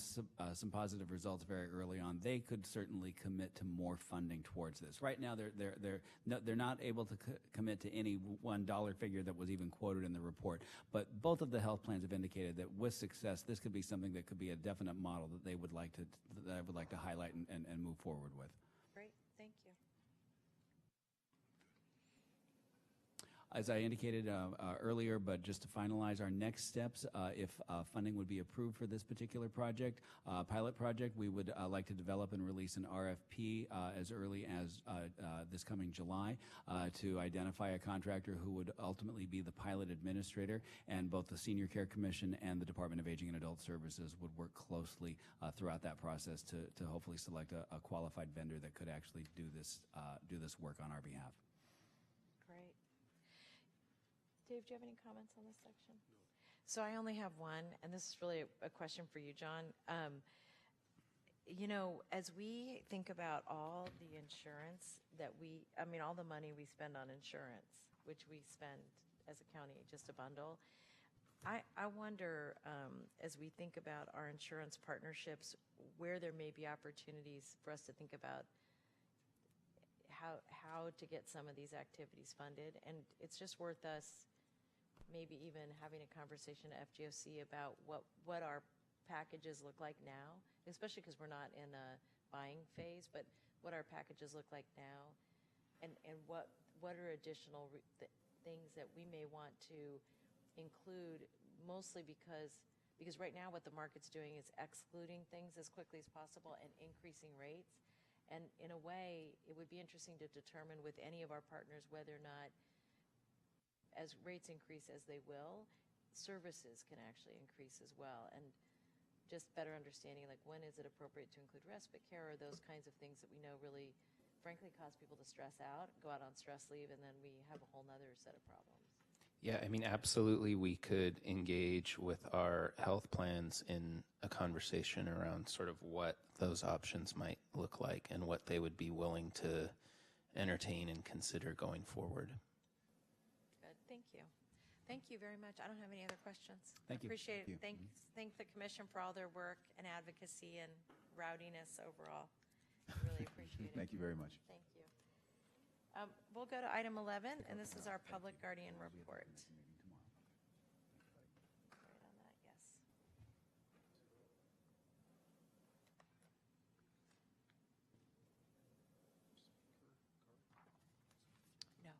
positive results very early on, they could certainly commit to more funding towards this. Right now, they're not able to commit to any $1 figure that was even quoted in the report. But both of the health plans have indicated that with success, this could be something that could be a definite model that they would like to highlight and move forward with. Great, thank you. As I indicated earlier, but just to finalize our next steps, if funding would be approved for this particular project, pilot project, we would like to develop and release an RFP as early as this coming July to identify a contractor who would ultimately be the pilot administrator, and both the Senior Care Commission and the Department of Aging and Adult Services would work closely throughout that process to hopefully select a qualified vendor that could actually do this work on our behalf. Great. Dave, do you have any comments on this section? No. So I only have one, and this is really a question for you, John. You know, as we think about all the insurance that all the money we spend on insurance, which we spend as a county, just a bundle, I wonder, as we think about our insurance partnerships, where there may be opportunities for us to think about how to get some of these activities funded. And it's just worth us maybe even having a conversation at FGOC about what our packages look like now, especially because we're not in a buying phase, but what our packages look like now, and what are additional things that we may want to include, mostly because right now what the market's doing is excluding things as quickly as possible and increasing rates. And in a way, it would be interesting to determine with any of our partners whether or not, as rates increase as they will, services can actually increase as well. And just better understanding, like, when is it appropriate to include respite care, or those kinds of things that we know really, frankly, cause people to stress out, go out on stress leave, and then we have a whole nother set of problems. Yeah, I mean, absolutely, we could engage with our health plans in a conversation around sort of what those options might look like and what they would be willing to entertain and consider going forward. Good, thank you. Thank you very much. I don't have any other questions. Thank you. Appreciate it. Thank you. Thank the commission for all their work and advocacy and rowdiness overall. I really appreciate it. Thank you very much. Thank you. We'll go to item 11, and this is our public guardian report. Right on that, yes. No,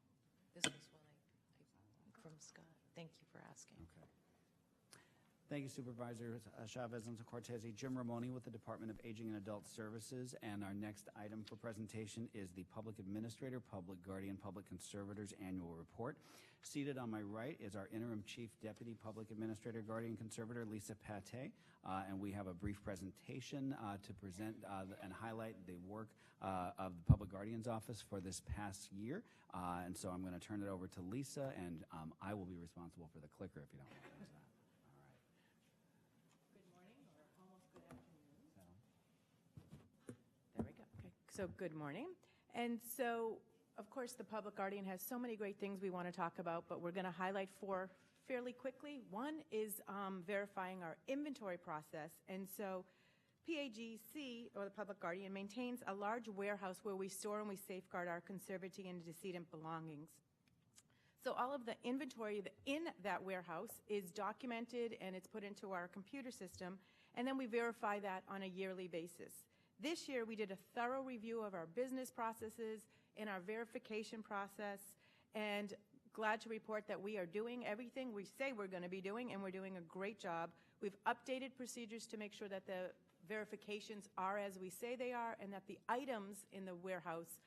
this was one from Scott. Thank you for asking. Okay. Thank you, Supervisor Chavez and Cortese. Jim Ramoni with the Department of Aging and Adult Services, and our next item for presentation is the Public Administrator, Public Guardian, Public Conservator's Annual Report. Seated on my right is our Interim Chief Deputy Public Administrator, Guardian Conservator, Lisa Pate, and we have a brief presentation to present and highlight the work of the Public Guardian's Office for this past year. And so I'm going to turn it over to Lisa, and I will be responsible for the clicker if you don't mind. There we go. Okay. So good morning. And so, of course, the Public Guardian has so many great things we want to talk about, but we're going to highlight four fairly quickly. One is verifying our inventory process. And so PAGC, or the Public Guardian, maintains a large warehouse where we store and we safeguard our conservatee and decedent belongings. So all of the inventory in that warehouse is documented and it's put into our computer system. and then we verify that on a yearly basis. This year, we did a thorough review of our business processes and our verification process, and glad to report that we are doing everything we say we're going to be doing, and we're doing a great job. We've updated procedures to make sure that the verifications are as we say they are, and that the items in the warehouse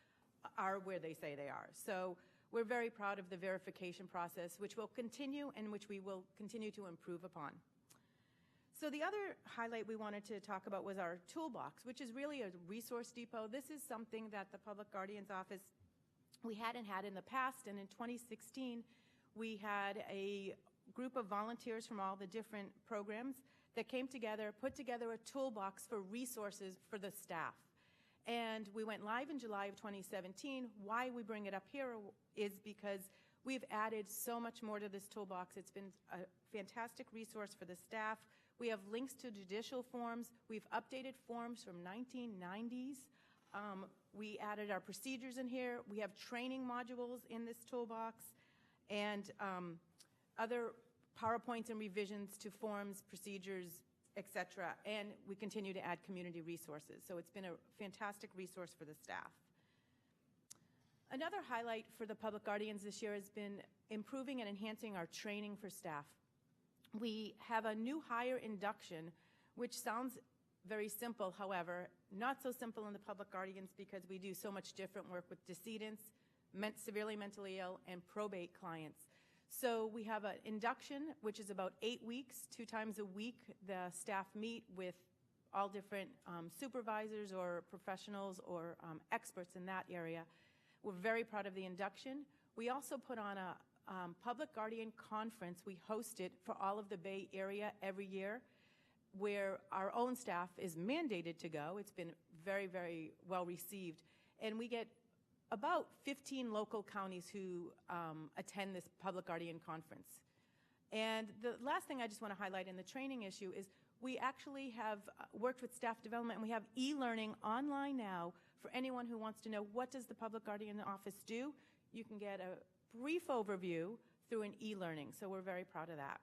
are where they say they are. So we're very proud of the verification process, which will continue and which we will continue to improve upon. So the other highlight we wanted to talk about was our toolbox, which is really a resource depot. This is something that the Public Guardian's Office we hadn't had in the past, and in 2016 we had a group of volunteers from all the different programs that came together, put together a toolbox for resources for the staff. And we went live in July of 2017. Why we bring it up here is because we've added so much more to this toolbox. It's been a fantastic resource for the staff. We have links to judicial forms. We've updated forms from 1990s. We added our procedures in here. We have training modules in this toolbox, and other PowerPoints and revisions to forms, procedures, etc. And we continue to add community resources. So it's been a fantastic resource for the staff. Another highlight for the Public Guardians this year has been improving and enhancing our training for staff. We have a new hire induction, which sounds very simple, however, not so simple in the Public Guardians because we do so much different work with decedents, severely mentally ill, and probate clients. So we have an induction, which is about 8 weeks, 2 times a week. The staff meet with all different supervisors or professionals or experts in that area. We're very proud of the induction. We also put on a Public Guardian conference. We host it for all of the Bay Area every year, where our own staff is mandated to go. It's been very, very well received. And we get about 15 local counties who attend this Public Guardian conference. And the last thing I just want to highlight in the training issue is we actually have worked with staff development, and we have e-learning online now for anyone who wants to know what does the Public Guardian Office do. You can get a brief overview through an e-learning, so we're very proud of that.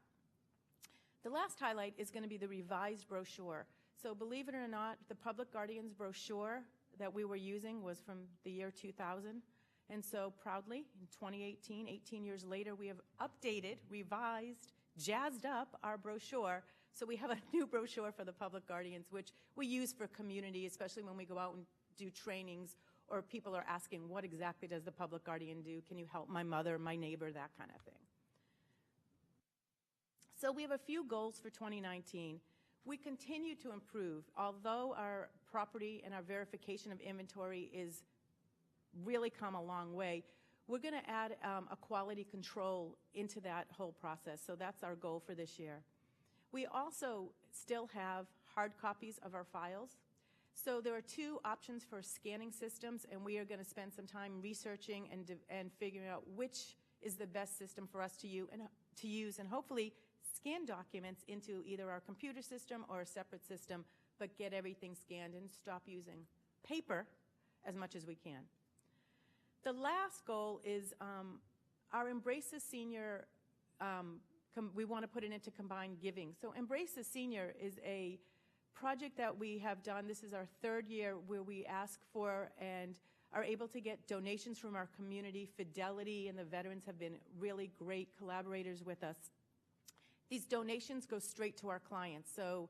The last highlight is going to be the revised brochure. So believe it or not, the Public Guardian's brochure that we were using was from the year 2000. And so proudly, in 2018, 18 years later, we have updated, revised, jazzed up our brochure. So we have a new brochure for the Public Guardians, which we use for community, especially when we go out and do trainings or people are asking, what exactly does the Public Guardian do? Can you help my mother, my neighbor, that kind of thing. So we have a few goals for 2019. We continue to improve. Although our property and our verification of inventory is really come a long way, we're going to add a quality control into that whole process. So that's our goal for this year. We also still have hard copies of our files. So there are 2 options for scanning systems, and we are going to spend some time researching and figuring out which is the best system for us to use and hopefully scan documents into either our computer system or a separate system, but get everything scanned and stop using paper as much as we can. The last goal is our Embrace a Senior, we want to put it into combined giving. So Embrace a Senior is a project that we have done. This is our 3rd year where we ask for and are able to get donations from our community. Fidelity and the veterans have been really great collaborators with us. These donations go straight to our clients. So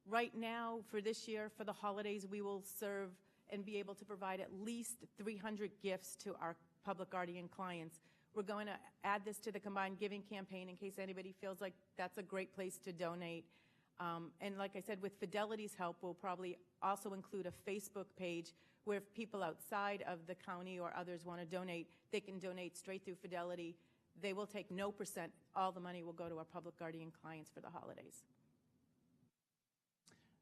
right now, for this year, for the holidays, we will serve and be able to provide at least 300 gifts to our Public Guardian clients. We're going to add this to the combined giving campaign in case anybody feels like that's a great place to donate. And like I said, with Fidelity's help, we'll probably also include a Facebook page where if people outside of the county or others want to donate, they can donate straight through Fidelity. They will take no percent. All the money will go to our Public Guardian clients for the holidays.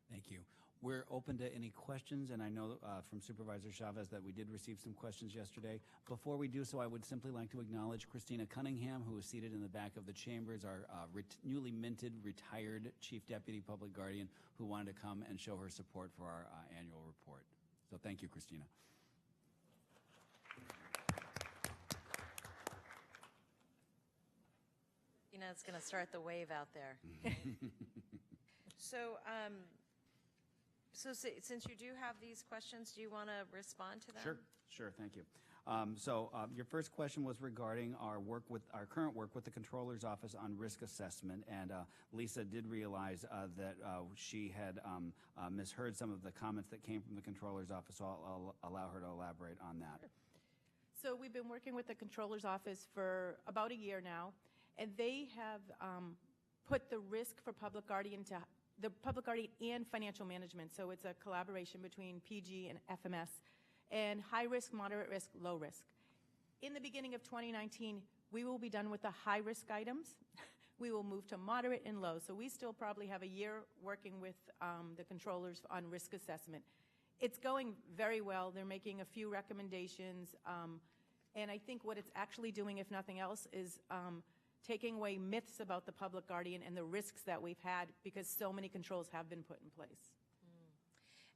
Thank you. We're open to any questions, and I know from Supervisor Chavez that we did receive some questions yesterday. Before we do so, I would simply like to acknowledge Christina Cunningham, who is seated in the back of the chambers, our newly minted retired Chief Deputy Public Guardian, who wanted to come and show her support for our annual report. So thank you, Christina. It's going to start the wave out there. So, since you do have these questions, do you want to respond to them? Sure, thank you. Your first question was regarding our current work with the Controller's Office on risk assessment, and Lisa did realize that she had misheard some of the comments that came from the Controller's Office, so I'll allow her to elaborate on that. Sure. So we've been working with the Controller's Office for about a year now, and they have put the risk for Public Guardian to the Public Guardian and financial management. So it's a collaboration between PG and FMS, and high risk, moderate risk, low risk. In the beginning of 2019, we will be done with the high risk items. We will move to moderate and low. So we still probably have a year working with the controllers on risk assessment. It's going very well. They're making a few recommendations. And I think what it's actually doing, if nothing else, is taking away myths about the Public Guardian and the risks that we've had because so many controls have been put in place.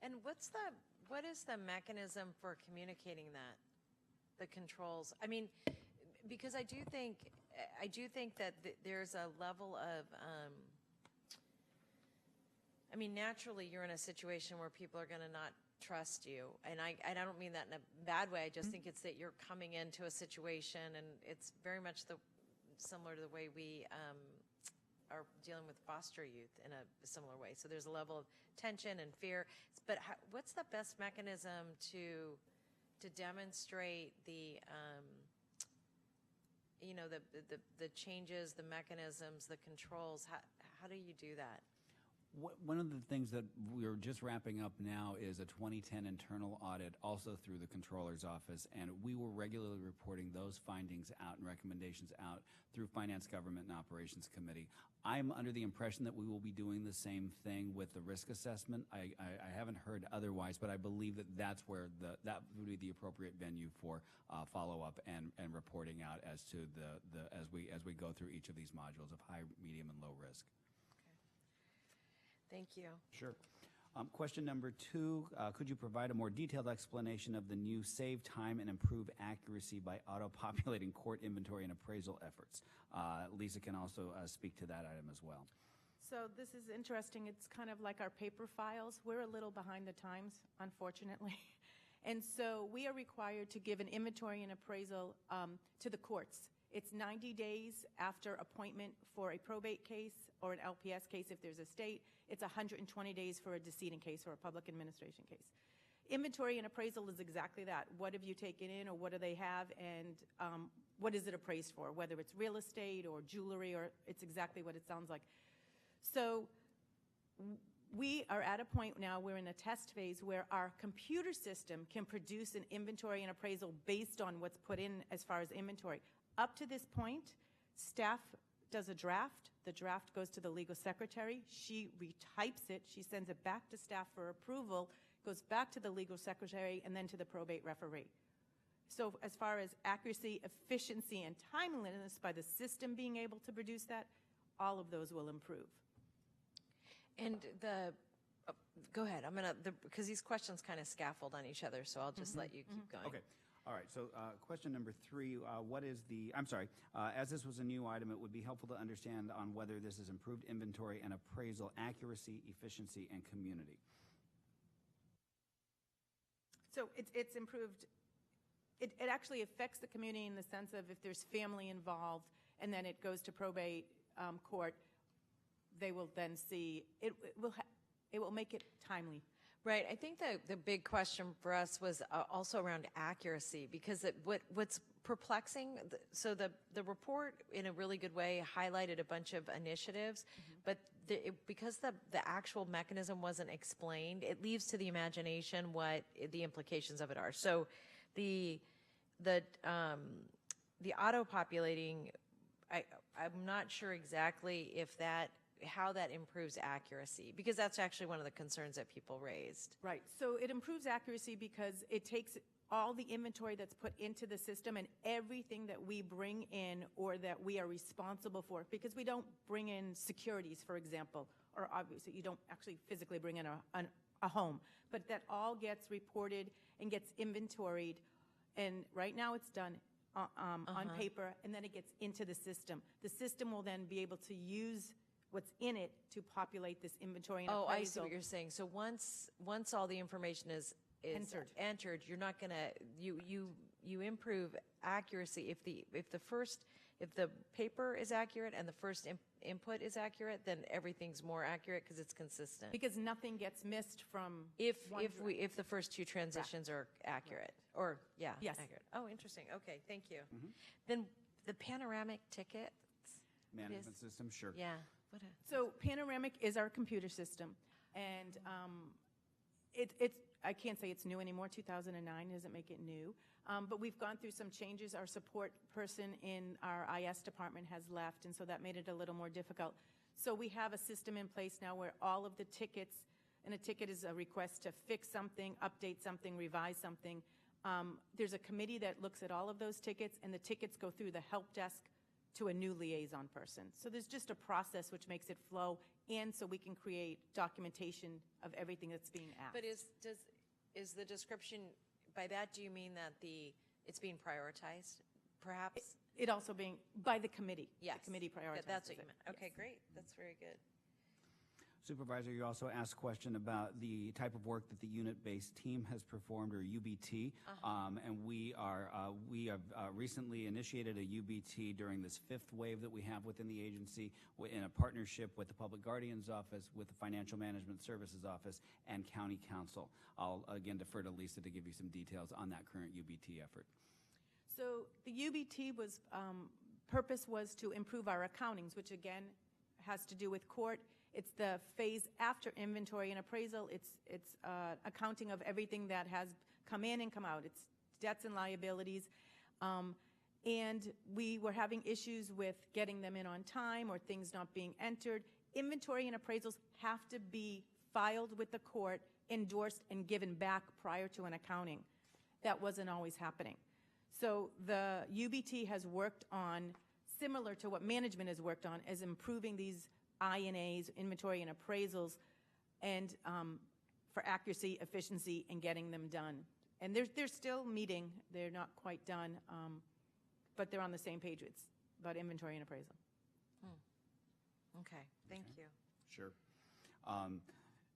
And what is the mechanism for communicating that, the controls? I mean, because I do think that there's a level of, I mean, naturally you're in a situation where people are going to not trust you, and I don't mean that in a bad way. I just think it's that you're coming into a situation, and it's very much similar to the way we are dealing with foster youth in a similar way. So there's a level of tension and fear. But what's the best mechanism to demonstrate the the changes, the mechanisms, the controls? How do you do that? One of the things that we're just wrapping up now is a 2010 internal audit, also through the Controller's Office, and we were regularly reporting those findings out and recommendations out through Finance, Government, and Operations Committee. I'm under the impression that we will be doing the same thing with the risk assessment. I haven't heard otherwise, but I believe that that's where that would be the appropriate venue for follow-up and reporting out as to as we go through each of these modules of high, medium, and low risk. Thank you. Sure. Question number 2, could you provide a more detailed explanation of the new save time and improve accuracy by auto-populating court inventory and appraisal efforts? Lisa can also speak to that item as well. So this is interesting. It's kind of like our paper files. We're a little behind the times, unfortunately. And so we are required to give an inventory and appraisal to the courts. It's 90 days after appointment for a probate case or an LPS case if there's a state. It's 120 days for a decedent case or a public administration case. Inventory and appraisal is exactly that. What have you taken in, or what do they have, and what is it appraised for, whether it's real estate or jewelry, or it's exactly what it sounds like. So we are at a point now, we're in a test phase where our computer system can produce an inventory and appraisal based on what's put in as far as inventory. Up to this point, staff does a draft. The draft goes to the legal secretary. She retypes it. She sends it back to staff for approval, goes back to the legal secretary, and then to the probate referee. So as far as accuracy, efficiency, and timeliness by the system being able to produce that, all of those will improve. And go ahead. Because these questions kind of scaffold on each other, so I'll just let you keep going. Okay. All right, so question number 3, as this was a new item, it would be helpful to understand on whether this is improved inventory and appraisal accuracy, efficiency, and community. So it's improved. It actually affects the community in the sense of if there's family involved and then it goes to probate court, they will then see, it will make it timely. Right. I think the big question for us was also around accuracy, because what's perplexing, so the report in a really good way highlighted a bunch of initiatives, but because the actual mechanism wasn't explained, it leaves to the imagination what the implications of it are. So the auto-populating, I'm not sure exactly how that improves accuracy, because that's actually one of the concerns that people raised. Right. So it improves accuracy because it takes all the inventory that's put into the system and everything that we bring in or that we are responsible for, because we don't bring in securities, for example, or obviously you don't actually physically bring in a home, but that all gets reported and gets inventoried. And right now it's done on paper, and then it gets into the system. The system will then be able to use what's in it to populate this inventory and Oh, appraisal. I see what you're saying. So once all the information is entered, you're not going to, you improve accuracy. If the paper is accurate and the first input is accurate, then everything's more accurate because it's consistent. Because nothing gets missed from If one if the first two transitions are accurate, or Yes. accurate. Oh, interesting. Okay, thank you. Then the panoramic tickets. Management system, sure. Yeah. So Panoramic is our computer system, and it's I can't say it's new anymore. 2009 doesn't make it new, but we've gone through some changes. Our support person in our IS department has left, and so that made it a little more difficult. So we have a system in place now where all of the tickets, and a ticket is a request to fix something, update something, revise something. There's a committee that looks at all of those tickets, and the tickets go through the help desk to a new liaison person. So there's just a process which makes it flow, and so we can create documentation of everything that's being asked. But is the description, by that do you mean that it's being prioritized, perhaps? It also being by the committee. Yes. The committee prioritizes That's what you it. meant. Okay, great. That's very good. Supervisor, you also asked a question about the type of work that the unit-based team has performed, or UBT. And we have recently initiated a UBT during this fifth wave that we have within the agency in a partnership with the Public Guardian's Office, with the Financial Management Services Office, and County Council. I'll again defer to Lisa to give you some details on that current UBT effort. So the UBT purpose was to improve our accountings, which again has to do with court. It's the phase after inventory and appraisal. It's accounting of everything that has come in and come out. It's debts and liabilities. And we were having issues with getting them in on time or things not being entered. Inventory and appraisals have to be filed with the court, endorsed, and given back prior to an accounting. That wasn't always happening. So the UBT has worked on, similar to what management has worked on, is improving these INAs, inventory and appraisals, and for accuracy, efficiency, and getting them done. And they're still meeting. They're not quite done, but they're on the same page. It's about inventory and appraisal. Okay, thank you. Sure.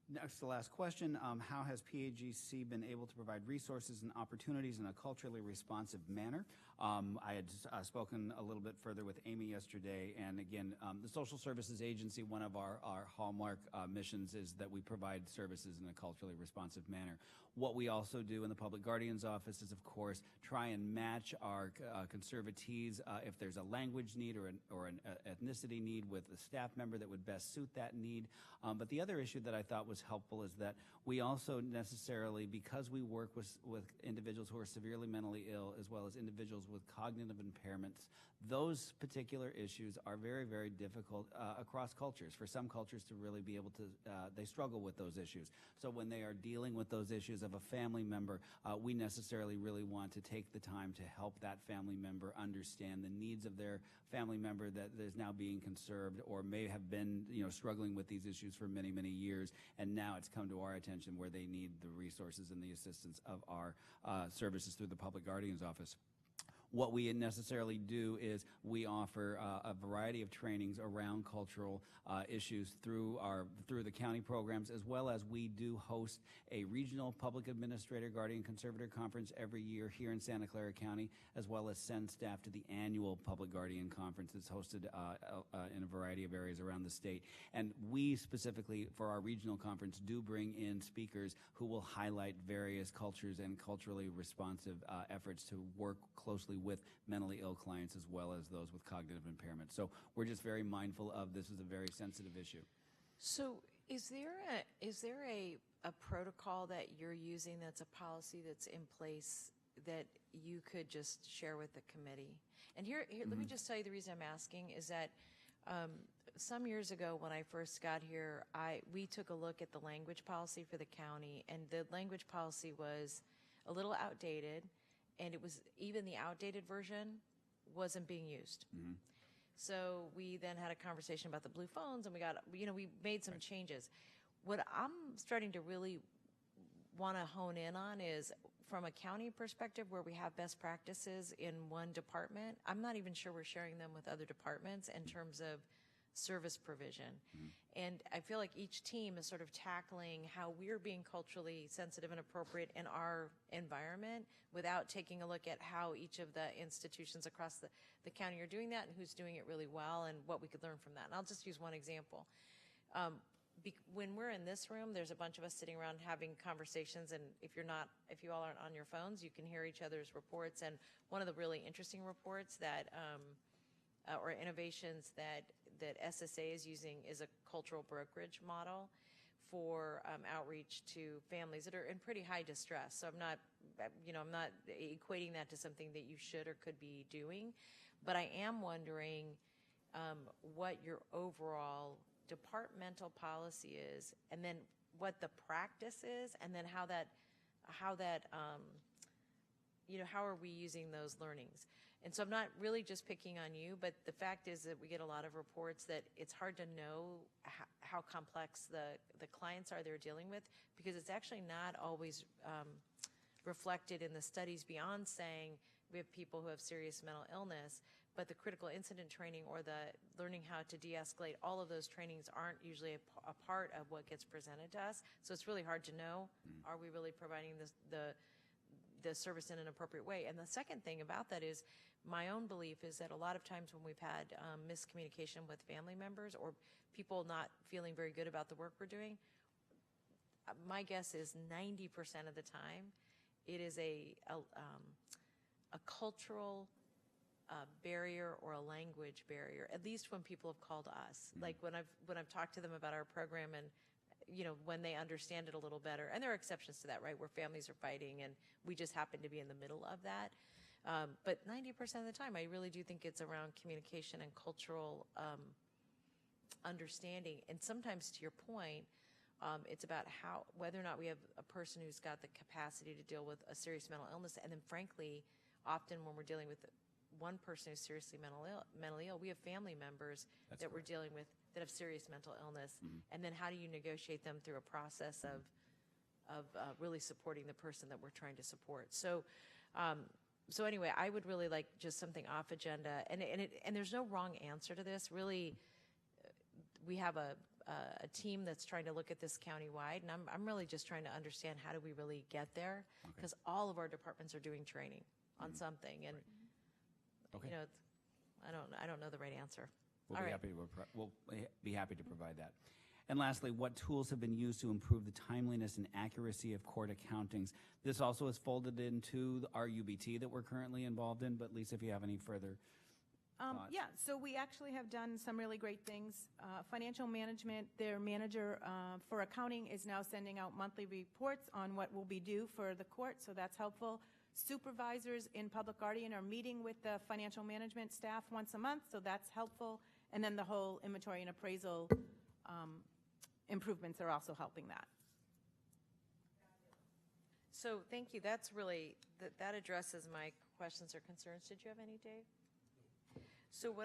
Next, the last question, how has PAGC been able to provide resources and opportunities in a culturally responsive manner? I had spoken a little bit further with Amy yesterday, and again, the Social Services Agency, one of our hallmark missions is that we provide services in a culturally responsive manner. What we also do in the Public Guardian's Office is, of course, try and match our conservatees if there's a language need or an ethnicity need with a staff member that would best suit that need. But the other issue that I thought was helpful is that we also necessarily, because we work with individuals who are severely mentally ill as well as individuals with cognitive impairments, those particular issues are very, very difficult across cultures. For some cultures to really be able to, they struggle with those issues. So when they are dealing with those issues of a family member, we necessarily really want to take the time to help that family member understand the needs of their family member that is now being conserved or may have been, struggling with these issues for many, many years. And now it's come to our attention where they need the resources and the assistance of our services through the Public Guardian's Office. What we necessarily do is we offer a variety of trainings around cultural issues through the county programs, as well as we do host a regional public administrator guardian conservator conference every year here in Santa Clara County, as well as send staff to the annual public guardian conference that's hosted in a variety of areas around the state. And we specifically, for our regional conference, do bring in speakers who will highlight various cultures and culturally responsive efforts to work closely with mentally ill clients as well as those with cognitive impairment. So we're just very mindful of this is a very sensitive issue. So is there a protocol that you're using that's a policy that's in place that you could just share with the committee? And here let me just tell you the reason I'm asking is that some years ago when I first got here, we took a look at the language policy for the county, and the language policy was a little outdated, and it was even the outdated version wasn't being used. So we then had a conversation about the blue phones, and we made some changes. What I'm starting to really want to hone in on is from a county perspective where we have best practices in one department. I'm not even sure we're sharing them with other departments in terms of service provision. And I feel like each team is sort of tackling how we're being culturally sensitive and appropriate in our environment without taking a look at how each of the institutions across the county are doing that and who's doing it really well and what we could learn from that. And I'll just use one example. When we're in this room, there's a bunch of us sitting around having conversations, and if you all aren't on your phones, you can hear each other's reports. And one of the really interesting reports that or innovations that SSA is using is a cultural brokerage model for outreach to families that are in pretty high distress. So I'm not equating that to something that you should or could be doing, but I am wondering what your overall departmental policy is, and then what the practice is, and then how are we using those learnings. And so I'm not really just picking on you, but the fact is that we get a lot of reports that it's hard to know how complex the clients are they're dealing with, because it's actually not always reflected in the studies beyond saying we have people who have serious mental illness, but the critical incident training or the learning how to de-escalate, all of those trainings aren't usually a part of what gets presented to us. So it's really hard to know, are we really providing the service in an appropriate way? And the second thing about that is, my own belief is that a lot of times when we've had miscommunication with family members or people not feeling very good about the work we're doing, my guess is 90% of the time it is a cultural barrier or a language barrier, at least when people have called us. Like when I've talked to them about our program, and when they understand it a little better, and there are exceptions to that, right, where families are fighting and we just happen to be in the middle of that. But 90% of the time, I really do think it's around communication and cultural understanding. And sometimes, to your point, it's about whether or not we have a person who's got the capacity to deal with a serious mental illness. And then, frankly, often when we're dealing with one person who's seriously mentally ill, we have family members that we're dealing with that have serious mental illness. And then how do you negotiate them through a process of really supporting the person that we're trying to support? So anyway, I would really like just something off agenda, and there's no wrong answer to this. Really, we have a team that's trying to look at this countywide, and I'm really just trying to understand how do we really get there, because all of our departments are doing training on something, and I don't know the right answer. We'll be happy to provide that. And lastly, what tools have been used to improve the timeliness and accuracy of court accountings? This also is folded into our UBT that we're currently involved in, but Lisa, if you have any further thoughts. Yeah, so we actually have done some really great things. Financial management, their manager for accounting is now sending out monthly reports on what will be due for the court, so that's helpful. Supervisors in Public Guardian are meeting with the financial management staff once a month, so that's helpful. And then the whole inventory and appraisal improvements are also helping that. So thank you. That's really, that addresses my questions or concerns. Did you have any, Dave? So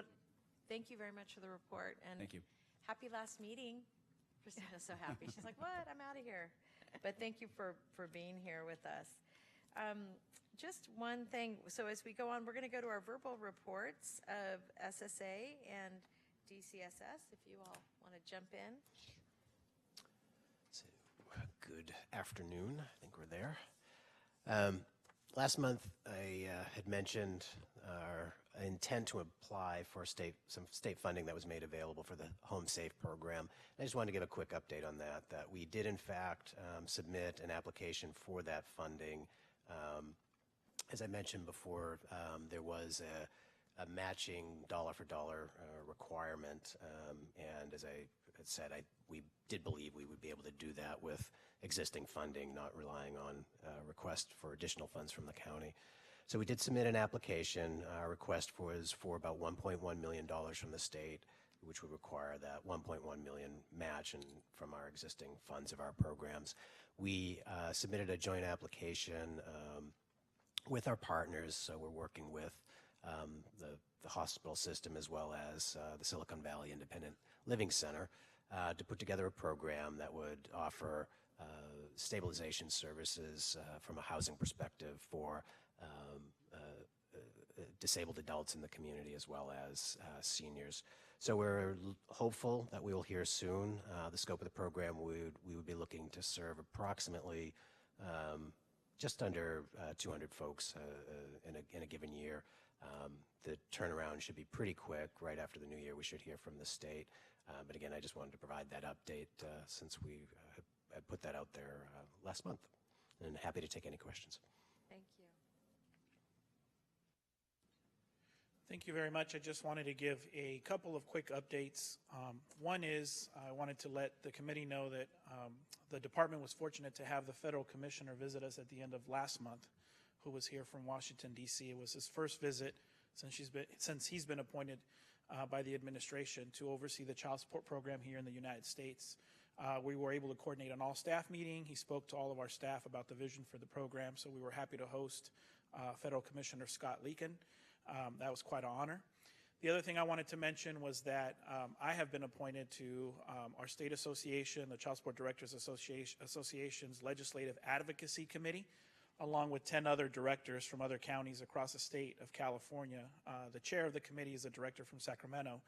thank you very much for the report. And thank you. Happy last meeting. Christina's so happy. She's like, what? I'm out of here. But thank you for being here with us. Just one thing. So as we go on, we're going to go to our verbal reports of SSA and DCSS, if you all want to jump in. So, good afternoon. I think we're there. Last month, I had mentioned our intent to apply for some state funding that was made available for the Home Safe program. I just wanted to give a quick update on that we did, in fact, submit an application for that funding. As I mentioned before, there was a matching dollar-for-dollar requirement, and as I had said, we did believe we would be able to do that with existing funding, not relying on request for additional funds from the county. So we did submit an application. Our request was for about $1.1 million from the state, which would require that $1.1 million match from our existing funds of our programs. We submitted a joint application with our partners, so we're working with the hospital system as well as the Silicon Valley Independent Living Center to put together a program that would offer stabilization services from a housing perspective for disabled adults in the community as well as seniors. So we're hopeful that we will hear soon. The scope of the program, we would be looking to serve approximately just under 200 folks in a given year. The turnaround should be pretty quick. Right after the new year, we should hear from the state. But again, I just wanted to provide that update since we had put that out there last month. And happy to take any questions. Thank you. Thank you very much. I just wanted to give a couple of quick updates. One is I wanted to let the committee know that the department was fortunate to have the federal commissioner visit us at the end of last month, who was here from Washington, D.C. It was his first visit since he's been appointed by the administration to oversee the child support program here in the United States. We were able to coordinate an all-staff meeting. He spoke to all of our staff about the vision for the program, so we were happy to host Federal Commissioner Scott Leakin. That was quite an honor. The other thing I wanted to mention was that I have been appointed to our state association, the Child Support Directors Association's Legislative Advocacy Committee, along with 10 other directors from other counties across the state of California. The chair of the committee is a director from Sacramento.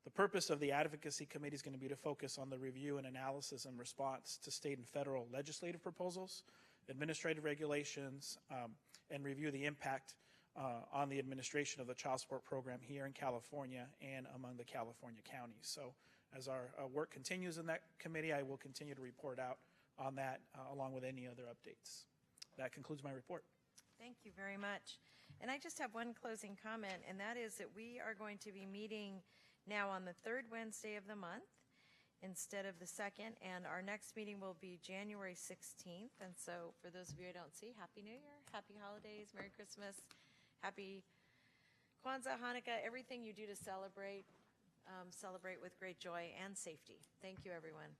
The purpose of the Advocacy Committee is going to be to focus on the review and analysis and response to state and federal legislative proposals, administrative regulations, and review the impact on the administration of the child support program here in California and among the California counties. So as our work continues in that committee, I will continue to report out on that along with any other updates. That concludes my report. Thank you very much. And I just have one closing comment, and that is that we are going to be meeting now on the third Wednesday of the month instead of the second, and our next meeting will be January 16th. And so for those of you I don't see, Happy New Year, Happy Holidays, Merry Christmas, Happy Kwanzaa, Hanukkah, everything you do to celebrate, celebrate with great joy and safety. Thank you, everyone.